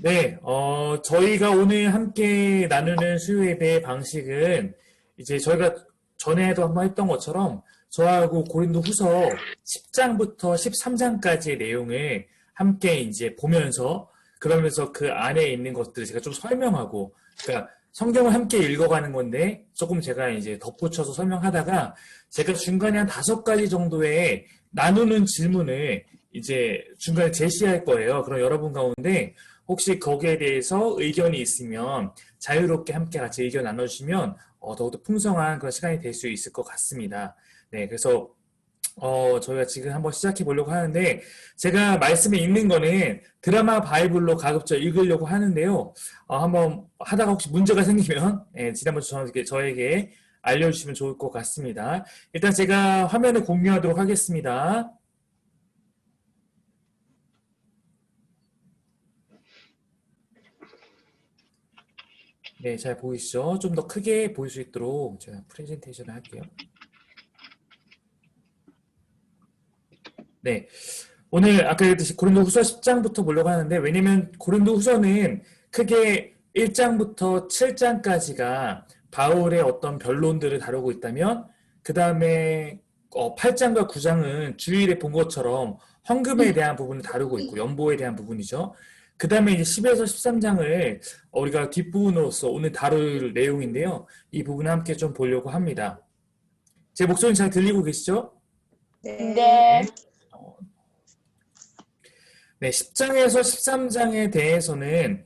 네, 저희가 오늘 함께 나누는 수요 예배 방식은 이제 저희가 전에도 한번 했던 것처럼 저하고 고린도 후서 10장부터 13장까지의 내용을 함께 이제 보면서 그러면서 그 안에 있는 것들을 제가 좀 설명하고, 그러니까 성경을 함께 읽어가는 건데 조금 제가 이제 덧붙여서 설명하다가 제가 중간에 한 5가지 정도의 나누는 질문을 이제 중간에 제시할 거예요. 그럼 여러분 가운데 혹시 거기에 대해서 의견이 있으면 자유롭게 함께 같이 의견 나눠주시면 더욱더 풍성한 그런 시간이 될 수 있을 것 같습니다. 네, 그래서 저희가 지금 한번 시작해 보려고 하는데 제가 말씀에 있는 거는 드라마 바이블로 가급적 읽으려고 하는데요. 한번 하다가 혹시 문제가 생기면 지난번처럼 저에게 알려주시면 좋을 것 같습니다. 일단 제가 화면을 공유하도록 하겠습니다. 네, 잘 보이시죠? 좀 더 크게 보일 수 있도록 제가 프레젠테이션을 할게요. 네, 오늘 아까 그랬듯이 고린도후서 10장부터 보려고 하는데 왜냐면 고린도후서는 크게 1장부터 7장까지가 바울의 어떤 변론들을 다루고 있다면 그 다음에 8장과 9장은 주일에 본 것처럼 헌금에 대한 부분을 다루고 있고 연보에 대한 부분이죠. 그 다음에 이제 10에서 13장을 우리가 뒷부분으로서 오늘 다룰 내용인데요. 이 부분을 함께 좀 보려고 합니다. 제 목소리 잘 들리고 계시죠? 네. 네, 10장에서 13장에 대해서는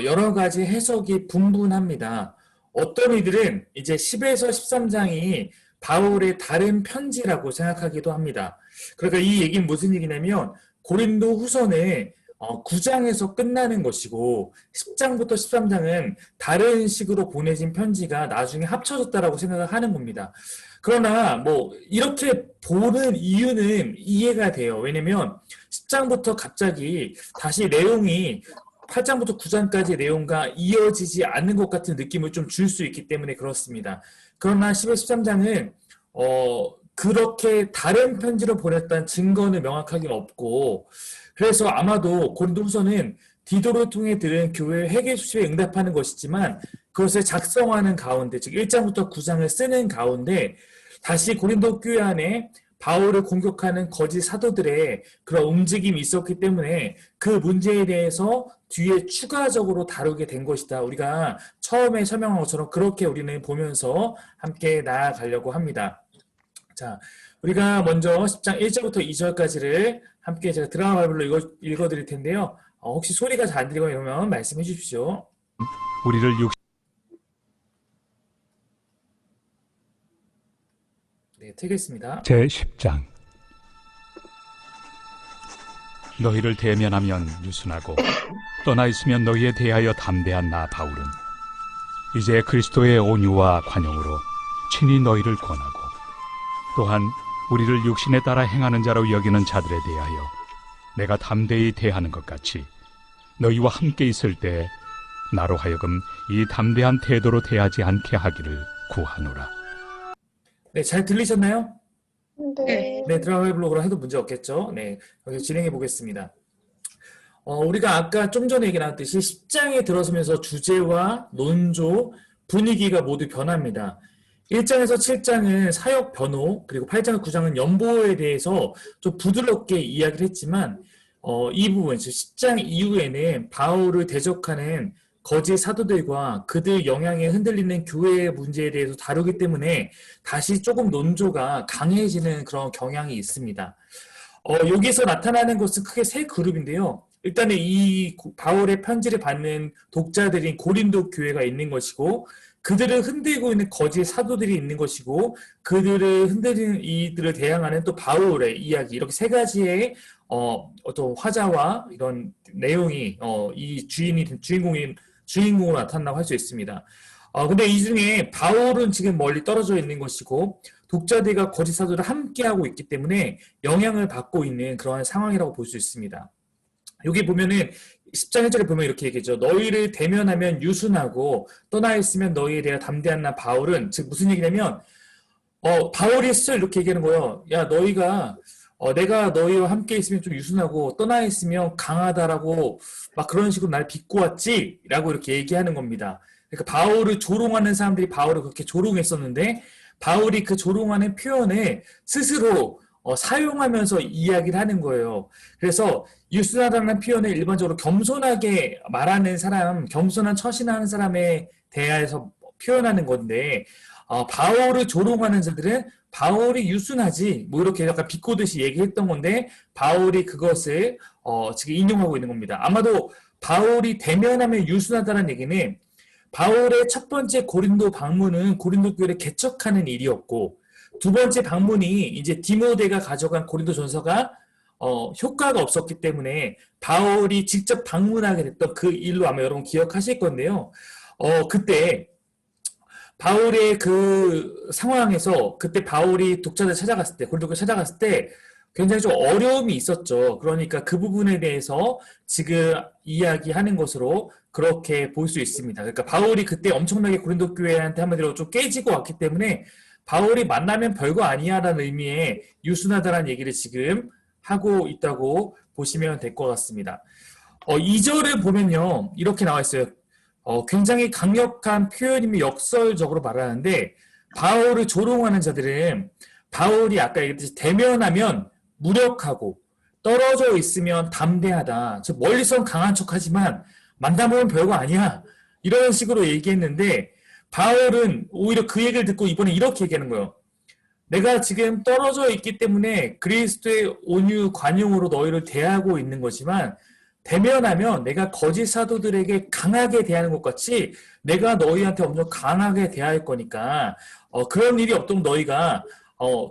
여러 가지 해석이 분분합니다. 어떤 이들은 이제 10에서 13장이 바울의 다른 편지라고 생각하기도 합니다. 그러니까 이 얘기는 무슨 얘기냐면 고린도 후서는 9장에서 끝나는 것이고 10장부터 13장은 다른 식으로 보내진 편지가 나중에 합쳐졌다라고 생각을 하는 겁니다. 그러나 뭐 이렇게 보는 이유는 이해가 돼요. 왜냐면 10장부터 갑자기 다시 내용이 8장부터 9장까지의 내용과 이어지지 않는 것 같은 느낌을 좀 줄 수 있기 때문에 그렇습니다. 그러나 10에 13장은 그렇게 다른 편지로 보냈다는 증거는 명확하게 없고 그래서 아마도 고린도후서는 디도를 통해 들은 교회의 회개 수집에 응답하는 것이지만 그것을 작성하는 가운데 즉 1장부터 9장을 쓰는 가운데 다시 고린도 교회 안에 바울을 공격하는 거짓 사도들의 그런 움직임이 있었기 때문에 그 문제에 대해서 뒤에 추가적으로 다루게 된 것이다. 우리가 처음에 설명한 것처럼 그렇게 우리는 보면서 함께 나아가려고 합니다. 자, 우리가 먼저 10장 1절부터 2절까지를 함께 제가 드라마 바이블로 읽어드릴 텐데요. 혹시 소리가 잘 안 들리거나 이러면 말씀해 주십시오. 우리를 네, 틀겠습니다. 제10장 너희를 대면하면 유순하고 떠나 있으면 너희에 대하여 담대한 나 바울은 이제 그리스도의 온유와 관용으로 친히 너희를 권하고 또한 우리를 육신에 따라 행하는 자로 여기는 자들에 대하여 내가 담대히 대하는 것 같이 너희와 함께 있을 때 나로 하여금 이 담대한 태도로 대하지 않게 하기를 구하노라. 네, 잘 들리셨나요? 네. 네, 드라마 바이블로 해도 문제 없겠죠? 네, 여기서 진행해 보겠습니다. 우리가 아까 좀 전에 얘기 나왔듯이 10장에 들어서면서 주제와 논조, 분위기가 모두 변합니다. 1장에서 7장은 사역 변호, 그리고 8장과 9장은 연보에 대해서 좀 부드럽게 이야기를 했지만 이 부분, 즉 10장 이후에는 바울을 대적하는 거짓 사도들과 그들 영향에 흔들리는 교회의 문제에 대해서 다루기 때문에 다시 조금 논조가 강해지는 그런 경향이 있습니다. 여기서 나타나는 것은 크게 세 그룹인데요. 일단은 이 바울의 편지를 받는 독자들인 고린도 교회가 있는 것이고 그들을 흔들고 있는 거짓 사도들이 있는 것이고 그들을 흔들리는 이들을 대항하는 또 바울의 이야기 이렇게 세 가지의 어떤 화자와 이런 내용이 이 주인공으로 나타난다고 할 수 있습니다. 근데 이 중에 바울은 지금 멀리 떨어져 있는 것이고 독자들과 거짓 사도를 함께하고 있기 때문에 영향을 받고 있는 그러한 상황이라고 볼 수 있습니다. 여기 보면은 10장 1절에 보면 이렇게 얘기했죠. 너희를 대면하면 유순하고 떠나 있으면 너희에 대해 담대한 나 바울은 즉 무슨 얘기냐면 바울이 스스로 이렇게 얘기하는 거예요. 야 너희가 내가 너희와 함께 있으면 좀 유순하고 떠나 있으면 강하다라고 막 그런 식으로 날 비꼬았지? 라고 이렇게 얘기하는 겁니다. 그러니까 바울을 조롱하는 사람들이 바울을 그렇게 조롱했었는데 바울이 그 조롱하는 표현을 스스로 사용하면서 이야기를 하는 거예요. 그래서 유순하다는 표현을 일반적으로 겸손하게 말하는 사람, 겸손한 처신하는 사람에 대해서 표현하는 건데 바울을 조롱하는 자들은 바울이 유순하지 뭐 이렇게 약간 비꼬듯이 얘기했던 건데 바울이 그것을 지금 인용하고 있는 겁니다. 아마도 바울이 대면하면 유순하다는 얘기는 바울의 첫 번째 고린도 방문은 고린도 교회를 개척하는 일이었고 두 번째 방문이 이제 디모데가 가져간 고린도 전서가 효과가 없었기 때문에 바울이 직접 방문하게 됐던 그 일로 아마 여러분 기억하실 건데요. 그때 바울의 그 상황에서 그때 바울이 독자들 찾아갔을 때 고린도교회 찾아갔을 때 굉장히 좀 어려움이 있었죠. 그러니까 그 부분에 대해서 지금 이야기하는 것으로 그렇게 볼 수 있습니다. 그러니까 바울이 그때 엄청나게 고린도 교회한테 한마디로 좀 깨지고 왔기 때문에 바울이 만나면 별거 아니야라는 의미의 유순하다라는 얘기를 지금 하고 있다고 보시면 될 것 같습니다. 2절을 보면요. 이렇게 나와 있어요. 굉장히 강력한 표현이며 역설적으로 말하는데 바울을 조롱하는 자들은 바울이 아까 얘기했듯이 대면하면 무력하고 떨어져 있으면 담대하다. 즉 멀리선 강한 척하지만 만나보면 별거 아니야. 이런 식으로 얘기했는데 바울은 오히려 그 얘기를 듣고 이번에 이렇게 얘기하는 거예요. 내가 지금 떨어져 있기 때문에 그리스도의 온유 관용으로 너희를 대하고 있는 거지만 대면하면 내가 거짓 사도들에게 강하게 대하는 것 같이 내가 너희한테 엄청 강하게 대할 거니까 그런 일이 없도록 너희가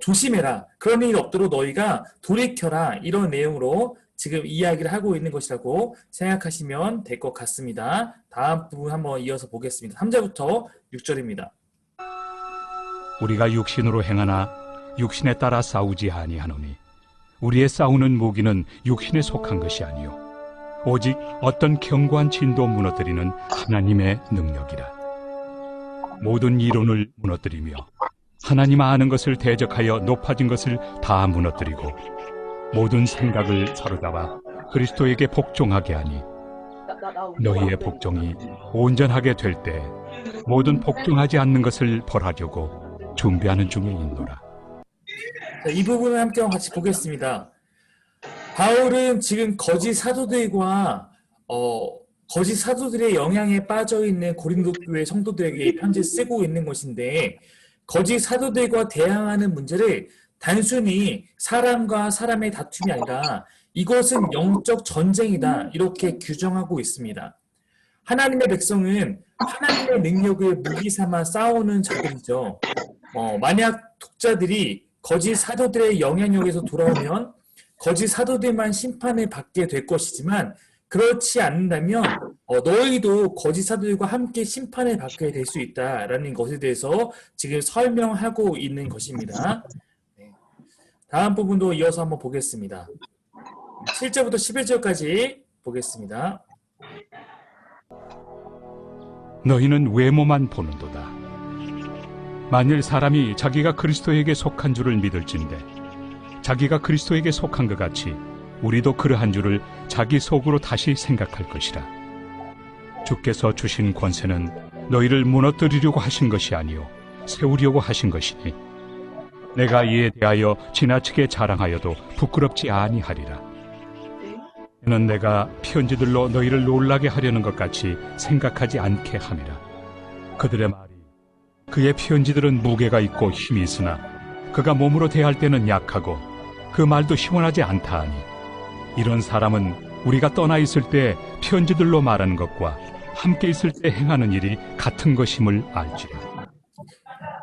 조심해라. 그런 일이 없도록 너희가 돌이켜라. 이런 내용으로 지금 이야기를 하고 있는 것이라고 생각하시면 될 것 같습니다. 다음 부분 한번 이어서 보겠습니다. 3절부터 6절입니다. 우리가 육신으로 행하나 육신에 따라 싸우지 아니하노니 우리의 싸우는 무기는 육신에 속한 것이 아니요 오직 어떤 견고한 진도 무너뜨리는 하나님의 능력이라. 모든 이론을 무너뜨리며 하나님 아는 것을 대적하여 높아진 것을 다 무너뜨리고 모든 생각을 사로잡아 그리스도에게 복종하게 하니 너희의 복종이 온전하게 될 때 모든 복종하지 않는 것을 벌하려고 준비하는 중에 있노라. 이 부분을 함께 같이 보겠습니다. 바울은 지금 거짓 사도들과 거짓 사도들의 영향에 빠져 있는 고린도 교회 성도들에게 편지 쓰고 있는 것인데 거짓 사도들과 대항하는 문제를 단순히 사람과 사람의 다툼이 아니라 이것은 영적 전쟁이다 이렇게 규정하고 있습니다. 하나님의 백성은 하나님의 능력을 무기 삼아 싸우는 자들이죠. 만약 독자들이 거짓 사도들의 영향력에서 돌아오면 거짓 사도들만 심판을 받게 될 것이지만 그렇지 않는다면 너희도 거짓 사도들과 함께 심판을 받게 될 수 있다라는 것에 대해서 지금 설명하고 있는 것입니다. 네. 다음 부분도 이어서 한번 보겠습니다. 7절부터 11절까지 보겠습니다. 너희는 외모만 보는도다. 만일 사람이 자기가 그리스도에게 속한 줄을 믿을진대 자기가 그리스도에게 속한 것 같이 우리도 그러한 줄을 자기 속으로 다시 생각할 것이라. 주께서 주신 권세는 너희를 무너뜨리려고 하신 것이 아니요 세우려고 하신 것이니 내가 이에 대하여 지나치게 자랑하여도 부끄럽지 아니하리라. 이는 내가 편지들로 너희를 놀라게 하려는 것 같이 생각하지 않게 함이라. 그들의 말이 그의 편지들은 무게가 있고 힘이 있으나 그가 몸으로 대할 때는 약하고 그 말도 시원하지 않다 하니 이런 사람은 우리가 떠나 있을 때 편지들로 말하는 것과 함께 있을 때 행하는 일이 같은 것임을 알지라.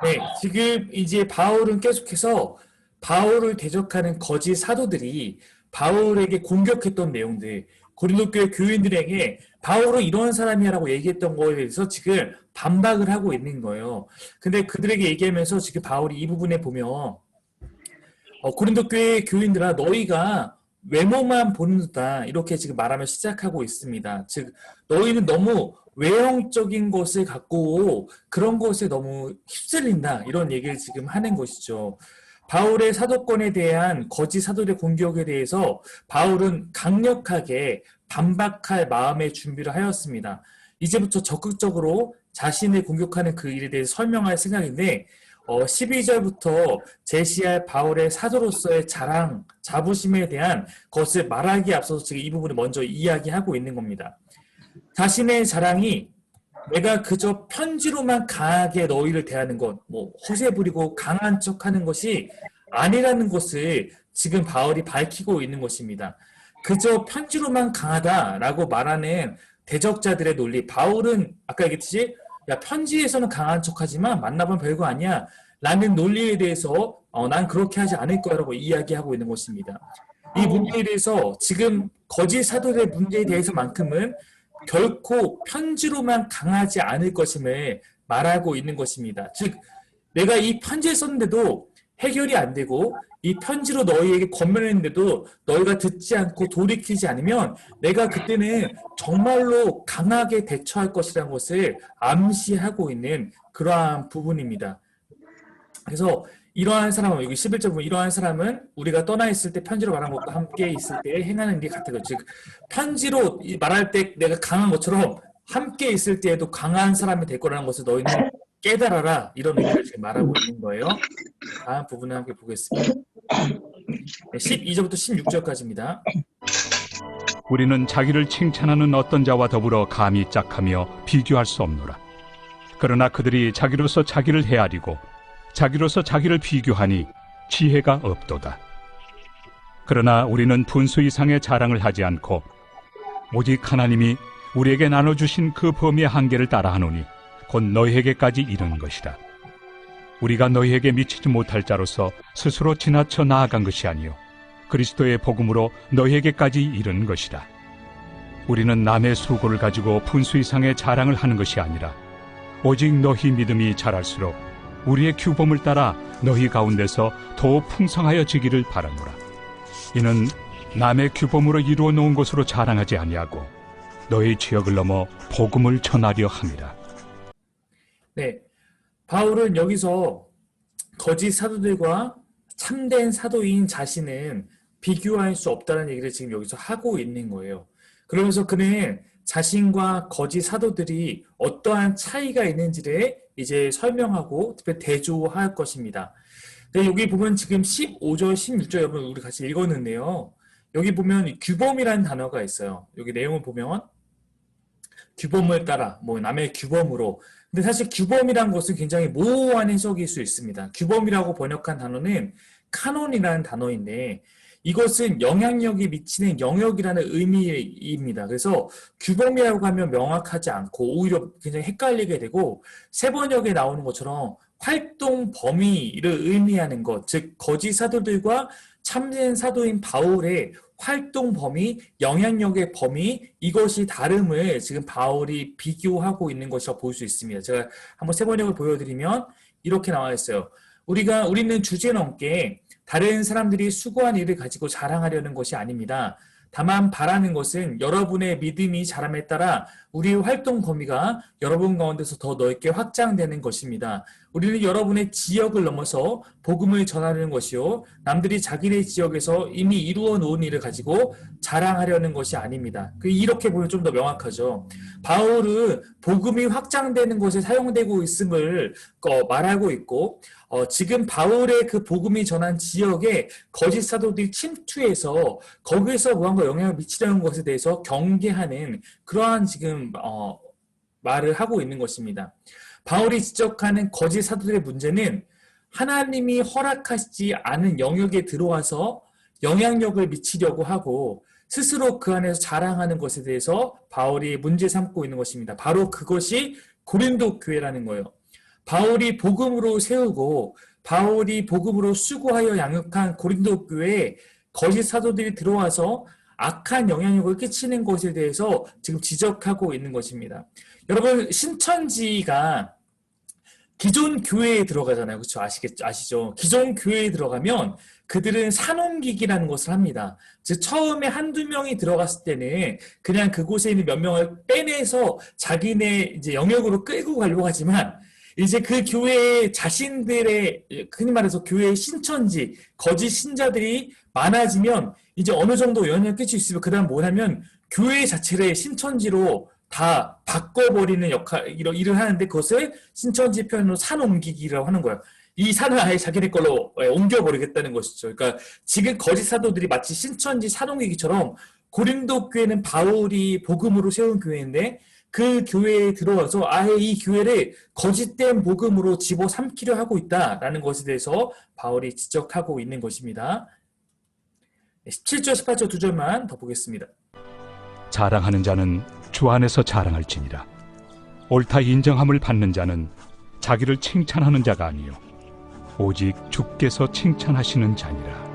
네, 지금 이제 바울은 계속해서 바울을 대적하는 거짓 사도들이 바울에게 공격했던 내용들, 고린도 교회 교인들에게 바울은 이런 사람이라고 얘기했던 거에 대해서 지금 반박을 하고 있는 거예요. 근데 그들에게 얘기하면서 지금 바울이 이 부분에 보면 고린도 교회 교인들아 너희가 외모만 보는다 이렇게 지금 말하며 시작하고 있습니다. 즉 너희는 너무 외형적인 것을 갖고 그런 것에 너무 휩쓸린다 이런 얘기를 지금 하는 것이죠. 바울의 사도권에 대한 거짓 사도들의 공격에 대해서 바울은 강력하게 반박할 마음의 준비를 하였습니다. 이제부터 적극적으로 자신을 공격하는 그 일에 대해서 설명할 생각인데 12절부터 제시할 바울의 사도로서의 자랑, 자부심에 대한 것을 말하기에 앞서서 지금 이 부분을 먼저 이야기하고 있는 겁니다. 자신의 자랑이 내가 그저 편지로만 강하게 너희를 대하는 것, 허세 부리고 강한 척하는 것이 아니라는 것을 지금 바울이 밝히고 있는 것입니다. 그저 편지로만 강하다라고 말하는 대적자들의 논리. 바울은 아까 얘기했듯이 야, 편지에서는 강한 척하지만 만나보면 별거 아니야 라는 논리에 대해서 난 그렇게 하지 않을 거라고 이야기하고 있는 것입니다. 이 문제에 대해서 지금 거짓 사도들의 문제에 대해서만큼은 결코 편지로만 강하지 않을 것임을 말하고 있는 것입니다. 즉 내가 이 편지를 썼는데도 해결이 안 되고 이 편지로 너희에게 권면했는데도 너희가 듣지 않고 돌이키지 않으면 내가 그때는 정말로 강하게 대처할 것이라는 것을 암시하고 있는 그러한 부분입니다. 그래서 이러한 사람은 여기 11절 보면 이러한 사람은 우리가 떠나 있을 때 편지로 말한 것과 함께 있을 때 행하는 일이 같은 것. 즉 편지로 말할 때 내가 강한 것처럼 함께 있을 때에도 강한 사람이 될 거라는 것을 너희는 깨달아라. 이런 의미를 지금 말하고 있는 거예요. 다음 부분을 함께 보겠습니다. 12절부터 16절까지입니다. 우리는 자기를 칭찬하는 어떤 자와 더불어 감히 짝하며 비교할 수 없노라. 그러나 그들이 자기로서 자기를 헤아리고 자기로서 자기를 비교하니 지혜가 없도다. 그러나 우리는 분수 이상의 자랑을 하지 않고 오직 하나님이 우리에게 나눠주신 그 범위의 한계를 따라하노니 곧 너희에게까지 이른 것이라. 우리가 너희에게 미치지 못할 자로서 스스로 지나쳐 나아간 것이 아니요 그리스도의 복음으로 너희에게까지 이른 것이라. 우리는 남의 수고를 가지고 분수 이상의 자랑을 하는 것이 아니라 오직 너희 믿음이 자랄수록 우리의 규범을 따라 너희 가운데서 더욱 풍성하여지기를 바라노라. 이는 남의 규범으로 이루어 놓은 것으로 자랑하지 아니하고 너희 지역을 넘어 복음을 전하려 함이라. 네, 바울은 여기서 거짓 사도들과 참된 사도인 자신은 비교할 수 없다는 얘기를 지금 여기서 하고 있는 거예요. 그러면서 그는 자신과 거짓 사도들이 어떠한 차이가 있는지를 이제 설명하고 특별히 대조할 것입니다. 근데 여기 보면 지금 15절, 16절 여러분 우리 같이 읽었는데요. 여기 보면 규범이라는 단어가 있어요. 여기 내용을 보면 규범을 따라, 남의 규범으로. 근데 사실 규범이란 것은 굉장히 모호한 해석일 수 있습니다. 규범이라고 번역한 단어는 카논이라는 단어인데 이것은 영향력이 미치는 영역이라는 의미입니다. 그래서 규범이라고 하면 명확하지 않고 오히려 굉장히 헷갈리게 되고 세 번역에 나오는 것처럼 활동 범위를 의미하는 것, 즉 거짓 사도들과 참된 사도인 바울의 활동 범위, 영향력의 범위, 이것이 다름을 지금 바울이 비교하고 있는 것이라고 볼 수 있습니다. 제가 한번 세 번역을 보여드리면 이렇게 나와 있어요. 우리는 주제넘게 다른 사람들이 수고한 일을 가지고 자랑하려는 것이 아닙니다. 다만 바라는 것은 여러분의 믿음이 자람에 따라 우리의 활동 범위가 여러분 가운데서 더 넓게 확장되는 것입니다. 우리는 여러분의 지역을 넘어서 복음을 전하려는 것이요 남들이 자기네 지역에서 이미 이루어 놓은 일을 가지고 자랑하려는 것이 아닙니다. 이렇게 보면 좀 더 명확하죠. 바울은 복음이 확장되는 것에 사용되고 있음을 말하고 있고 지금 바울의 그 복음이 전한 지역에 거짓 사도들이 침투해서 거기서 무언가 영향을 미치려는 것에 대해서 경계하는 그러한 지금 말을 하고 있는 것입니다. 바울이 지적하는 거짓 사도들의 문제는 하나님이 허락하시지 않은 영역에 들어와서 영향력을 미치려고 하고 스스로 그 안에서 자랑하는 것에 대해서 바울이 문제 삼고 있는 것입니다. 바로 그것이 고린도 교회라는 거예요. 바울이 복음으로 세우고 바울이 복음으로 수고하여 양육한 고린도 교회에 거짓 사도들이 들어와서 악한 영향력을 끼치는 것에 대해서 지금 지적하고 있는 것입니다. 여러분 신천지가 기존 교회에 들어가잖아요. 그렇죠? 아시죠? 기존 교회에 들어가면 그들은 산옮기기라는 것을 합니다. 즉 처음에 한두 명이 들어갔을 때는 그냥 그곳에 있는 몇 명을 빼내서 자기네 이제 영역으로 끌고 가려고 하지만 이제 그 교회의 자신들의, 흔히 말해서 교회의 신천지, 거짓 신자들이 많아지면 이제 어느 정도 영향을 끼칠 수 있으면 그다음 뭐냐면 교회 자체를 신천지로 다 바꿔버리는 일을 하는데 그것을 신천지 표현으로 산 옮기기라고 하는 거예요. 이 산을 아예 자기네 걸로 옮겨버리겠다는 것이죠. 그러니까 지금 거짓 사도들이 마치 신천지 산 옮기기처럼 고린도 교회는 바울이 복음으로 세운 교회인데 그 교회에 들어와서 아예 이 교회를 거짓된 복음으로 집어삼키려 하고 있다라는 것에 대해서 바울이 지적하고 있는 것입니다. 17절, 18절 두 절만 더 보겠습니다. 자랑하는 자는 주 안에서 자랑할지니라. 옳다 인정함을 받는 자는 자기를 칭찬하는 자가 아니요 오직 주께서 칭찬하시는 자니라.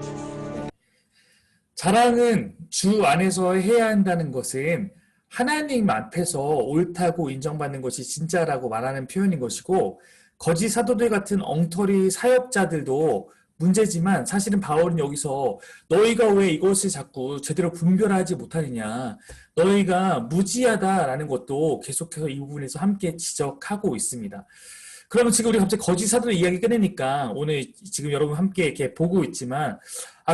자랑은 주 안에서 해야 한다는 것은 하나님 앞에서 옳다고 인정받는 것이 진짜라고 말하는 표현인 것이고, 거짓 사도들 같은 엉터리 사역자들도 문제지만 사실은 바울은 여기서 너희가 왜 이것을 자꾸 제대로 분별하지 못하느냐, 너희가 무지하다라는 것도 계속해서 이 부분에서 함께 지적하고 있습니다. 그러면 지금 우리 갑자기 거짓 사도들 이야기 꺼내니까 오늘 지금 여러분 함께 이렇게 보고 있지만,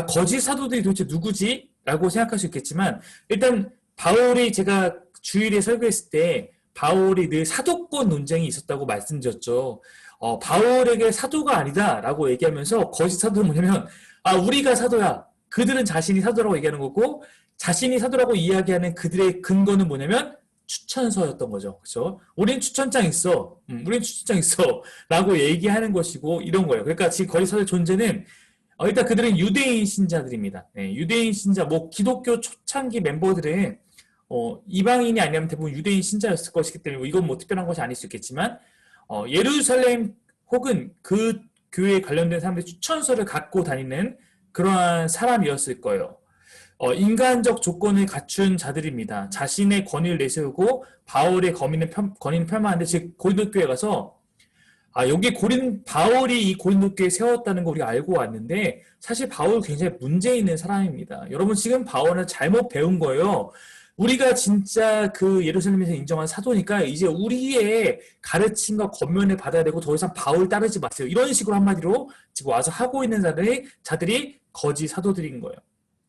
거짓 사도들이 도대체 누구지? 라고 생각할 수 있겠지만, 일단 바울이 제가 주일에 설교했을 때 바울이 늘 사도권 논쟁이 있었다고 말씀드렸죠. 바울에게 사도가 아니다 라고 얘기하면서 거짓 사도는 뭐냐면, 우리가 사도야. 그들은 자신이 사도라고 얘기하는 거고, 자신이 사도라고 이야기하는 그들의 근거는 뭐냐면 추천서였던 거죠. 그렇죠? 우린 추천장 있어. 우린 추천장 있어. 라고 얘기하는 것이고 이런 거예요. 그러니까 지금 거짓 사도의 존재는 일단 그들은 유대인 신자들입니다. 유대인 신자, 기독교 초창기 멤버들은 이방인이 아니면 대부분 유대인 신자였을 것이기 때문에 이건 특별한 것이 아닐 수 있겠지만, 예루살렘 혹은 그 교회에 관련된 사람들이 추천서를 갖고 다니는 그러한 사람이었을 거예요. 인간적 조건을 갖춘 자들입니다. 자신의 권위를 내세우고 바울의 권위는 폄하하는데, 즉 고린도 교회에 가서 여기 바울이 이 고린도 교회에 세웠다는 거 우리가 알고 왔는데 사실 바울 굉장히 문제 있는 사람입니다. 여러분 지금 바울은 잘못 배운 거예요. 우리가 진짜 그 예루살렘에서 인정한 사도니까 이제 우리의 가르침과 권면을 받아야 되고 더 이상 바울 따르지 마세요. 이런 식으로 한마디로 지금 와서 하고 있는 자들이 거짓 사도들인 거예요.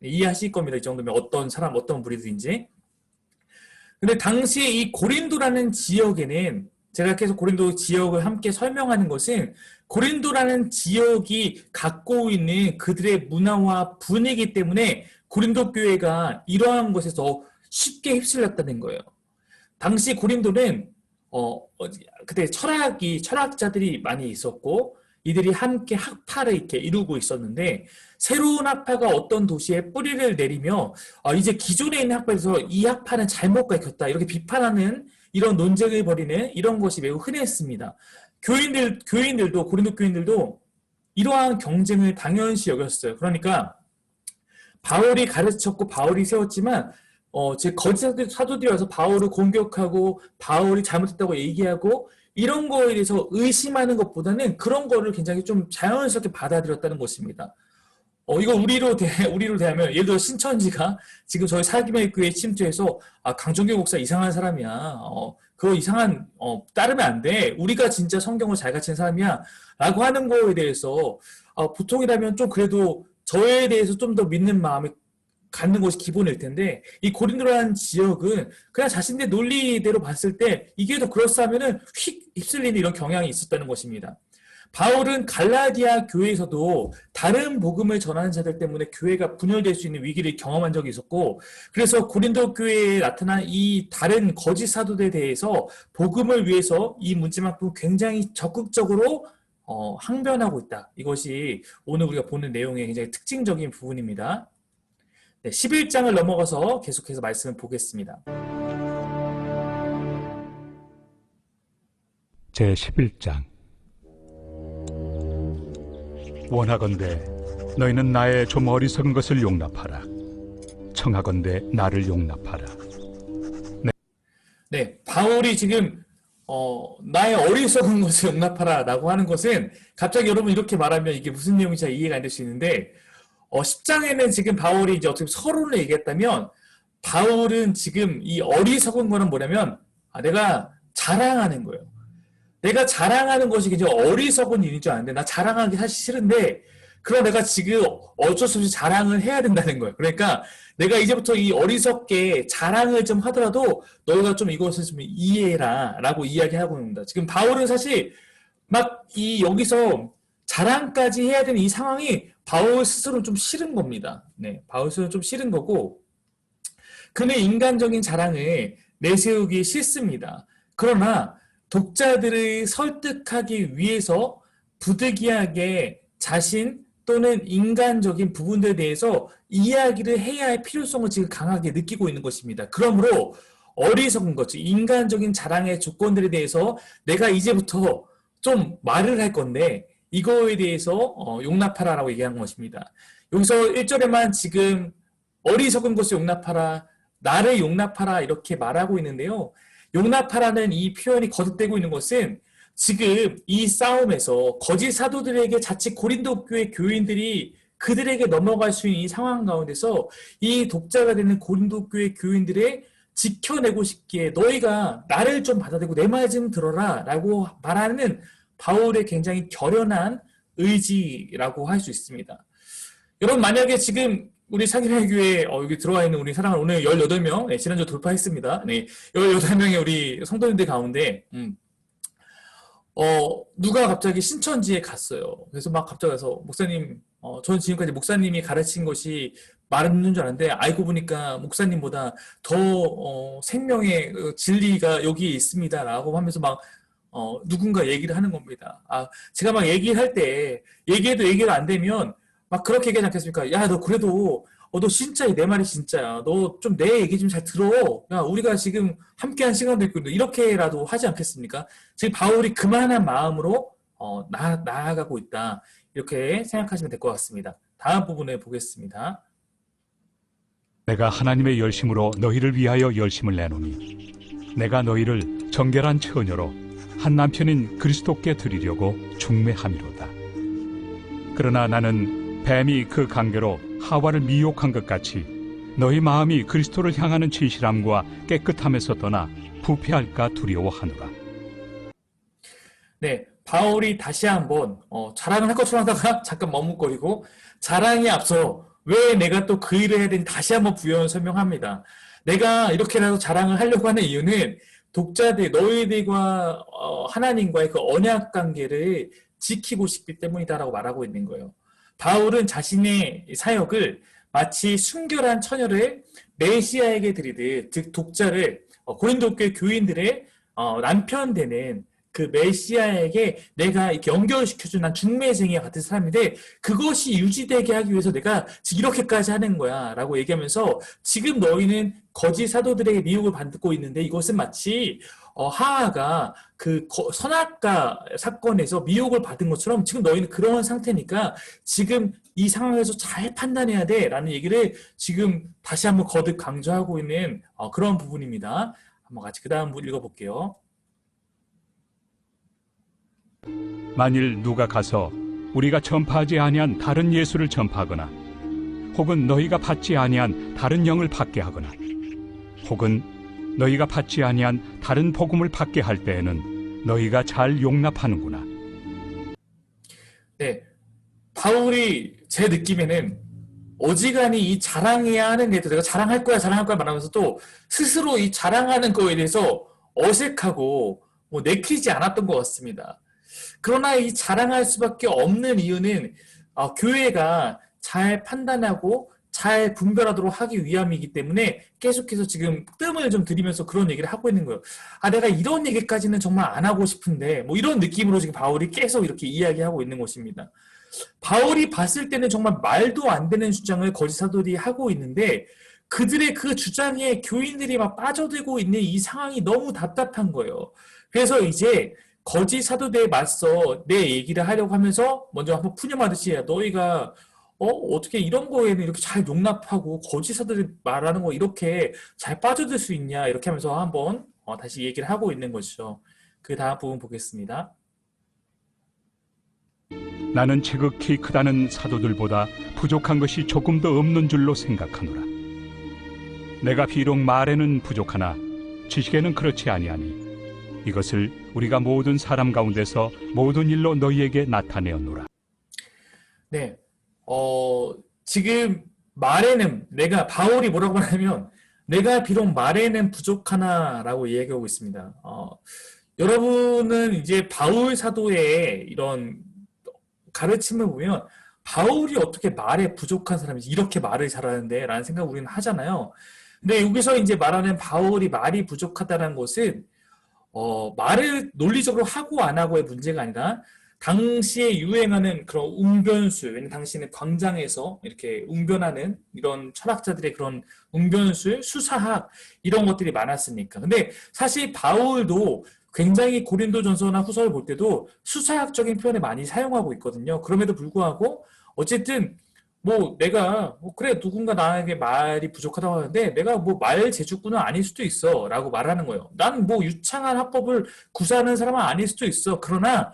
이해하실 겁니다. 이 정도면 어떤 사람, 어떤 무리들인지. 근데 당시에 이 고린도라는 지역에는, 제가 계속 고린도 지역을 함께 설명하는 것은 고린도라는 지역이 갖고 있는 그들의 문화와 분위기 때문에 고린도 교회가 이러한 것에서 쉽게 휩쓸렸다는 거예요. 당시 고린도는 그때 철학자들이 많이 있었고 이들이 함께 학파를 이렇게 이루고 있었는데, 새로운 학파가 어떤 도시에 뿌리를 내리며 이제 기존에 있는 학파에서 이 학파는 잘못 가르쳤다 이렇게 비판하는 이런 논쟁을 벌이는 이런 것이 매우 흔했습니다. 교인들도 고린도 교인들도 이러한 경쟁을 당연시 여겼어요. 그러니까 바울이 가르쳤고 바울이 세웠지만 제 거짓 사도들이 와서 바울을 공격하고 바울이 잘못했다고 얘기하고 이런 거에 대해서 의심하는 것보다는 그런 거를 굉장히 좀 자연스럽게 받아들였다는 것입니다. 이거 우리로 대하면, 예를 들어 신천지가 지금 저희 사기명의 교회에 침투해서 강종규 목사 이상한 사람이야. 그거 따르면 안 돼. 우리가 진짜 성경을 잘 가르치는 사람이야. 라고 하는 거에 대해서 보통이라면 좀 그래도 저에 대해서 좀 더 믿는 마음이 갖는 것이 기본일 텐데, 이 고린도라는 지역은 그냥 자신의 논리대로 봤을 때 이게 더 그럴싸하면은 휙 휩쓸리는 이런 경향이 있었다는 것입니다. 바울은 갈라디아 교회에서도 다른 복음을 전하는 자들 때문에 교회가 분열될 수 있는 위기를 경험한 적이 있었고, 그래서 고린도 교회에 나타난 이 다른 거짓 사도들에 대해서 복음을 위해서 이 문제만큼 굉장히 적극적으로 항변하고 있다. 이것이 오늘 우리가 보는 내용의 굉장히 특징적인 부분입니다. 네, 11장을 넘어가서 계속해서 말씀을 보겠습니다. 제11장. 원하건대 너희는 나의 좀 어리석은 것을 용납하라. 청하건대 나를 용납하라. 네, 바울이 지금 나의 어리석은 것을 용납하라 라고 하는 것은, 갑자기 여러분 이렇게 말하면 이게 무슨 내용인지 잘 이해가 안 될 수 있는데, 10장에는 지금 바울이 이제 어떻게 서론을 얘기했다면, 바울은 지금 이 어리석은 거는 뭐냐면 내가 자랑하는 거예요. 내가 자랑하는 것이 굉장히 어리석은 일인 줄 아는데 나 자랑하기 사실 싫은데 그럼 내가 지금 어쩔 수 없이 자랑을 해야 된다는 거예요. 그러니까 내가 이제부터 이 어리석게 자랑을 좀 하더라도 너희가 좀 이것을 좀 이해해라 라고 이야기하고 있습니다. 지금 바울은 사실 막 이 여기서 자랑까지 해야 되는 이 상황이 바울 스스로 좀 싫은 겁니다. 네, 바울 스스로 좀 싫은 거고 그는 인간적인 자랑을 내세우기 싫습니다. 그러나 독자들을 설득하기 위해서 부득이하게 자신 또는 인간적인 부분들에 대해서 이야기를 해야 할 필요성을 지금 강하게 느끼고 있는 것입니다. 그러므로 어리석은 것, 즉 인간적인 자랑의 조건들에 대해서 내가 이제부터 좀 말을 할 건데 이거에 대해서 용납하라라고 얘기한 것입니다. 여기서 1절에만 지금 어리석은 것을 용납하라, 나를 용납하라 이렇게 말하고 있는데요. 용납하라는 이 표현이 거듭되고 있는 것은 지금 이 싸움에서 거짓 사도들에게 자칫 고린도 교회 교인들이 그들에게 넘어갈 수 있는 이 상황 가운데서 이 독자가 되는 고린도 교회 교인들의 지켜내고 싶기에 너희가 나를 좀 받아들이고 내 말 좀 들어라 라고 말하는 바울의 굉장히 결연한 의지라고 할 수 있습니다. 여러분 만약에 지금 우리 사기의 교회 여기 들어와 있는 우리 사랑하는 오늘 18명 네, 지난주 돌파했습니다. 네, 18명의 우리 성도님들 가운데 누가 갑자기 신천지에 갔어요. 그래서 막 갑자기 가서 목사님 저는 지금까지 목사님이 가르친 것이 맞는 줄 알았는데 알고 보니까 목사님보다 더 생명의 진리가 여기에 있습니다 라고 하면서 막 누군가 얘기를 하는 겁니다. 제가 막 얘기할 때 얘기가 안 되면 막 그렇게 얘기하지 않겠습니까? 야, 너 그래도 너 진짜 내 말이 진짜야. 너 좀 내 얘기 좀 잘 들어. 야, 우리가 지금 함께한 시간도 있고 이렇게라도 하지 않겠습니까? 지금 바울이 그만한 마음으로 나아가고 있다. 이렇게 생각하시면 될 것 같습니다. 다음 부분을 보겠습니다. 내가 하나님의 열심으로 너희를 위하여 열심을 내노니 내가 너희를 정결한 처녀로 한 남편인 그리스도께 드리려고 중매함이로다. 그러나 나는 뱀이 그 관계로 하와를 미혹한 것 같이 너희 마음이 그리스도를 향하는 진실함과 깨끗함에서 떠나 부패할까 두려워하노라. 네, 바울이 다시 한번 자랑을 할 것처럼 하다가 잠깐 머뭇거리고 자랑에 앞서 왜 내가 또 그 일을 해야 되는지 다시 한번 부연 설명합니다. 내가 이렇게라도 자랑을 하려고 하는 이유는 독자들, 너희들과 하나님과의 그 언약 관계를 지키고 싶기 때문이다라고 말하고 있는 거예요. 바울은 자신의 사역을 마치 순결한 처녀를 메시아에게 드리듯, 즉 독자를 고린도 교회 교인들의 남편 되는 그 메시아에게 내가 이렇게 연결시켜준 난 중매쟁이와 같은 사람인데 그것이 유지되게 하기 위해서 내가 지금 이렇게까지 하는 거야 라고 얘기하면서 지금 너희는 거짓 사도들에게 미혹을 받고 있는데 이것은 마치 하하가 그 선악과 사건에서 미혹을 받은 것처럼 지금 너희는 그런 상태니까 지금 이 상황에서 잘 판단해야 돼 라는 얘기를 지금 다시 한번 거듭 강조하고 있는 그런 부분입니다. 한번 같이 그 다음 읽어볼게요. 만일 누가 가서 우리가 전파하지 아니한 다른 예수를 전파하거나 혹은 너희가 받지 아니한 다른 영을 받게 하거나 혹은 너희가 받지 아니한 다른 복음을 받게 할 때에는 너희가 잘 용납하는구나. 네, 바울이 제 느낌에는 어지간히 이 자랑해야 하는 게 내가 자랑할 거야 말하면서 또 스스로 이 자랑하는 거에 대해서 어색하고 내키지 않았던 것 같습니다. 그러나 이 자랑할 수밖에 없는 이유는 교회가 잘 판단하고 잘 분별하도록 하기 위함이기 때문에 계속해서 지금 뜸을 좀 들이면서 그런 얘기를 하고 있는 거예요. 내가 이런 얘기까지는 정말 안 하고 싶은데 이런 느낌으로 지금 바울이 계속 이렇게 이야기하고 있는 것입니다. 바울이 봤을 때는 정말 말도 안 되는 주장을 거짓 사도들이 하고 있는데 그들의 그 주장에 교인들이 막 빠져들고 있는 이 상황이 너무 답답한 거예요. 그래서 이제 거짓 사도들에 맞서 내 얘기를 하려고 하면서 먼저 한번 푸념하듯이 너희가 어떻게 이런 거에는 이렇게 잘 용납하고 거짓 사도들이 말하는 거 이렇게 잘 빠져들 수 있냐 이렇게 하면서 한번 다시 얘기를 하고 있는 것이죠. 그 다음 부분 보겠습니다. 나는 지극히 크다는 사도들보다 부족한 것이 조금도 없는 줄로 생각하노라. 내가 비록 말에는 부족하나 지식에는 그렇지 아니하니 이것을 우리가 모든 사람 가운데서 모든 일로 너희에게 나타내었노라. 네, 지금 말에는 바울이 뭐라고 하냐면 내가 비록 말에는 부족하나라고 이야기하고 있습니다. 여러분은 이제 바울 사도의 이런 가르침을 보면 바울이 어떻게 말에 부족한 사람이지 이렇게 말을 잘하는데 라는 생각을 우리는 하잖아요. 근데 여기서 이제 말하는 바울이 말이 부족하다는 것은 말을 논리적으로 하고 안 하고의 문제가 아니라 당시에 유행하는 그런 웅변술, 왜냐면 당시에는 광장에서 이렇게 웅변하는 이런 철학자들의 그런 웅변술, 수사학 이런 것들이 많았으니까. 근데 사실 바울도 굉장히 고린도전서나 후서를 볼 때도 수사학적인 표현을 많이 사용하고 있거든요. 그럼에도 불구하고 어쨌든 내가 그래 누군가 나에게 말이 부족하다고 하는데 내가 말 제주꾼은 아닐 수도 있어 라고 말하는 거예요. 난 유창한 화법을 구사하는 사람은 아닐 수도 있어. 그러나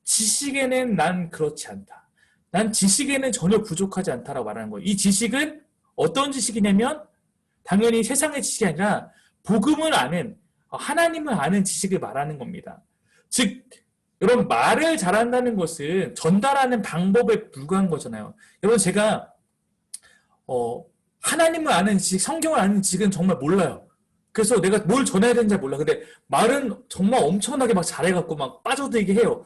지식에는 난 그렇지 않다. 난 지식에는 전혀 부족하지 않다라고 말하는 거예요. 이 지식은 어떤 지식이냐면 당연히 세상의 지식이 아니라 복음을 아는 하나님을 아는 지식을 말하는 겁니다. 즉 여러분 말을 잘한다는 것은 전달하는 방법에 불과한 거잖아요. 여러분 제가 하나님을 아는 지식, 성경을 아는 지식은 정말 몰라요. 그래서 내가 뭘 전해야 되는지 몰라. 근데 말은 정말 엄청나게 막 잘해갖고 막 빠져들게 해요.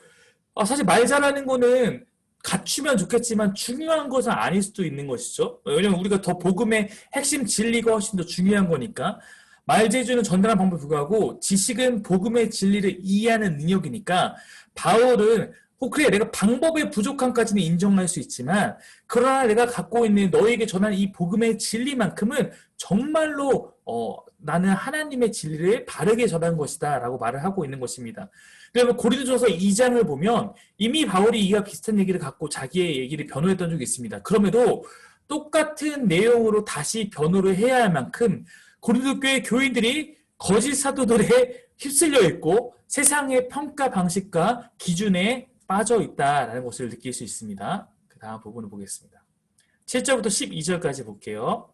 사실 말 잘하는 거는 갖추면 좋겠지만 중요한 것은 아닐 수도 있는 것이죠. 왜냐면 우리가 더 복음의 핵심 진리가 훨씬 더 중요한 거니까. 말재주는 전달하는 방법에 불구하고 지식은 복음의 진리를 이해하는 능력이니까 바울은 그래 내가 방법의 부족함까지는 인정할 수 있지만 그러나 내가 갖고 있는 너에게 전하는 이 복음의 진리만큼은 정말로 나는 하나님의 진리를 바르게 전한 것이다 라고 말을 하고 있는 것입니다. 그러면 고린도전서 2장을 보면 이미 바울이 이와 비슷한 얘기를 갖고 자기의 얘기를 변호했던 적이 있습니다. 그럼에도 똑같은 내용으로 다시 변호를 해야 할 만큼 고린도 교회 교인들이 거짓 사도들에 휩쓸려 있고 세상의 평가 방식과 기준에 빠져 있다라는 것을 느낄 수 있습니다. 그 다음 부분을 보겠습니다. 7절부터 12절까지 볼게요.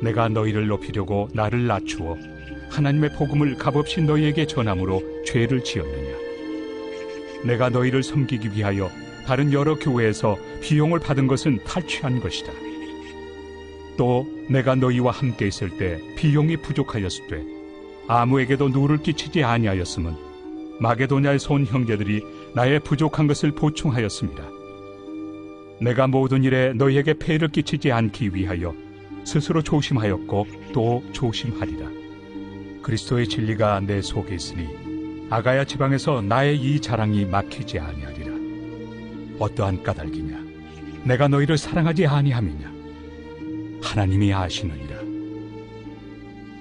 내가 너희를 높이려고 나를 낮추어 하나님의 복음을 값없이 너희에게 전함으로 죄를 지었느냐. 내가 너희를 섬기기 위하여 다른 여러 교회에서 비용을 받은 것은 탈취한 것이다. 또 내가 너희와 함께 있을 때 비용이 부족하였으되 아무에게도 누를 끼치지 아니하였음은 마게도냐에서 온 형제들이 나의 부족한 것을 보충하였습니다. 내가 모든 일에 너희에게 폐를 끼치지 않기 위하여 스스로 조심하였고 또 조심하리라. 그리스도의 진리가 내 속에 있으니 아가야 지방에서 나의 이 자랑이 막히지 아니하리라. 어떠한 까닭이냐? 내가 너희를 사랑하지 아니함이냐? 하나님이 아시느니라.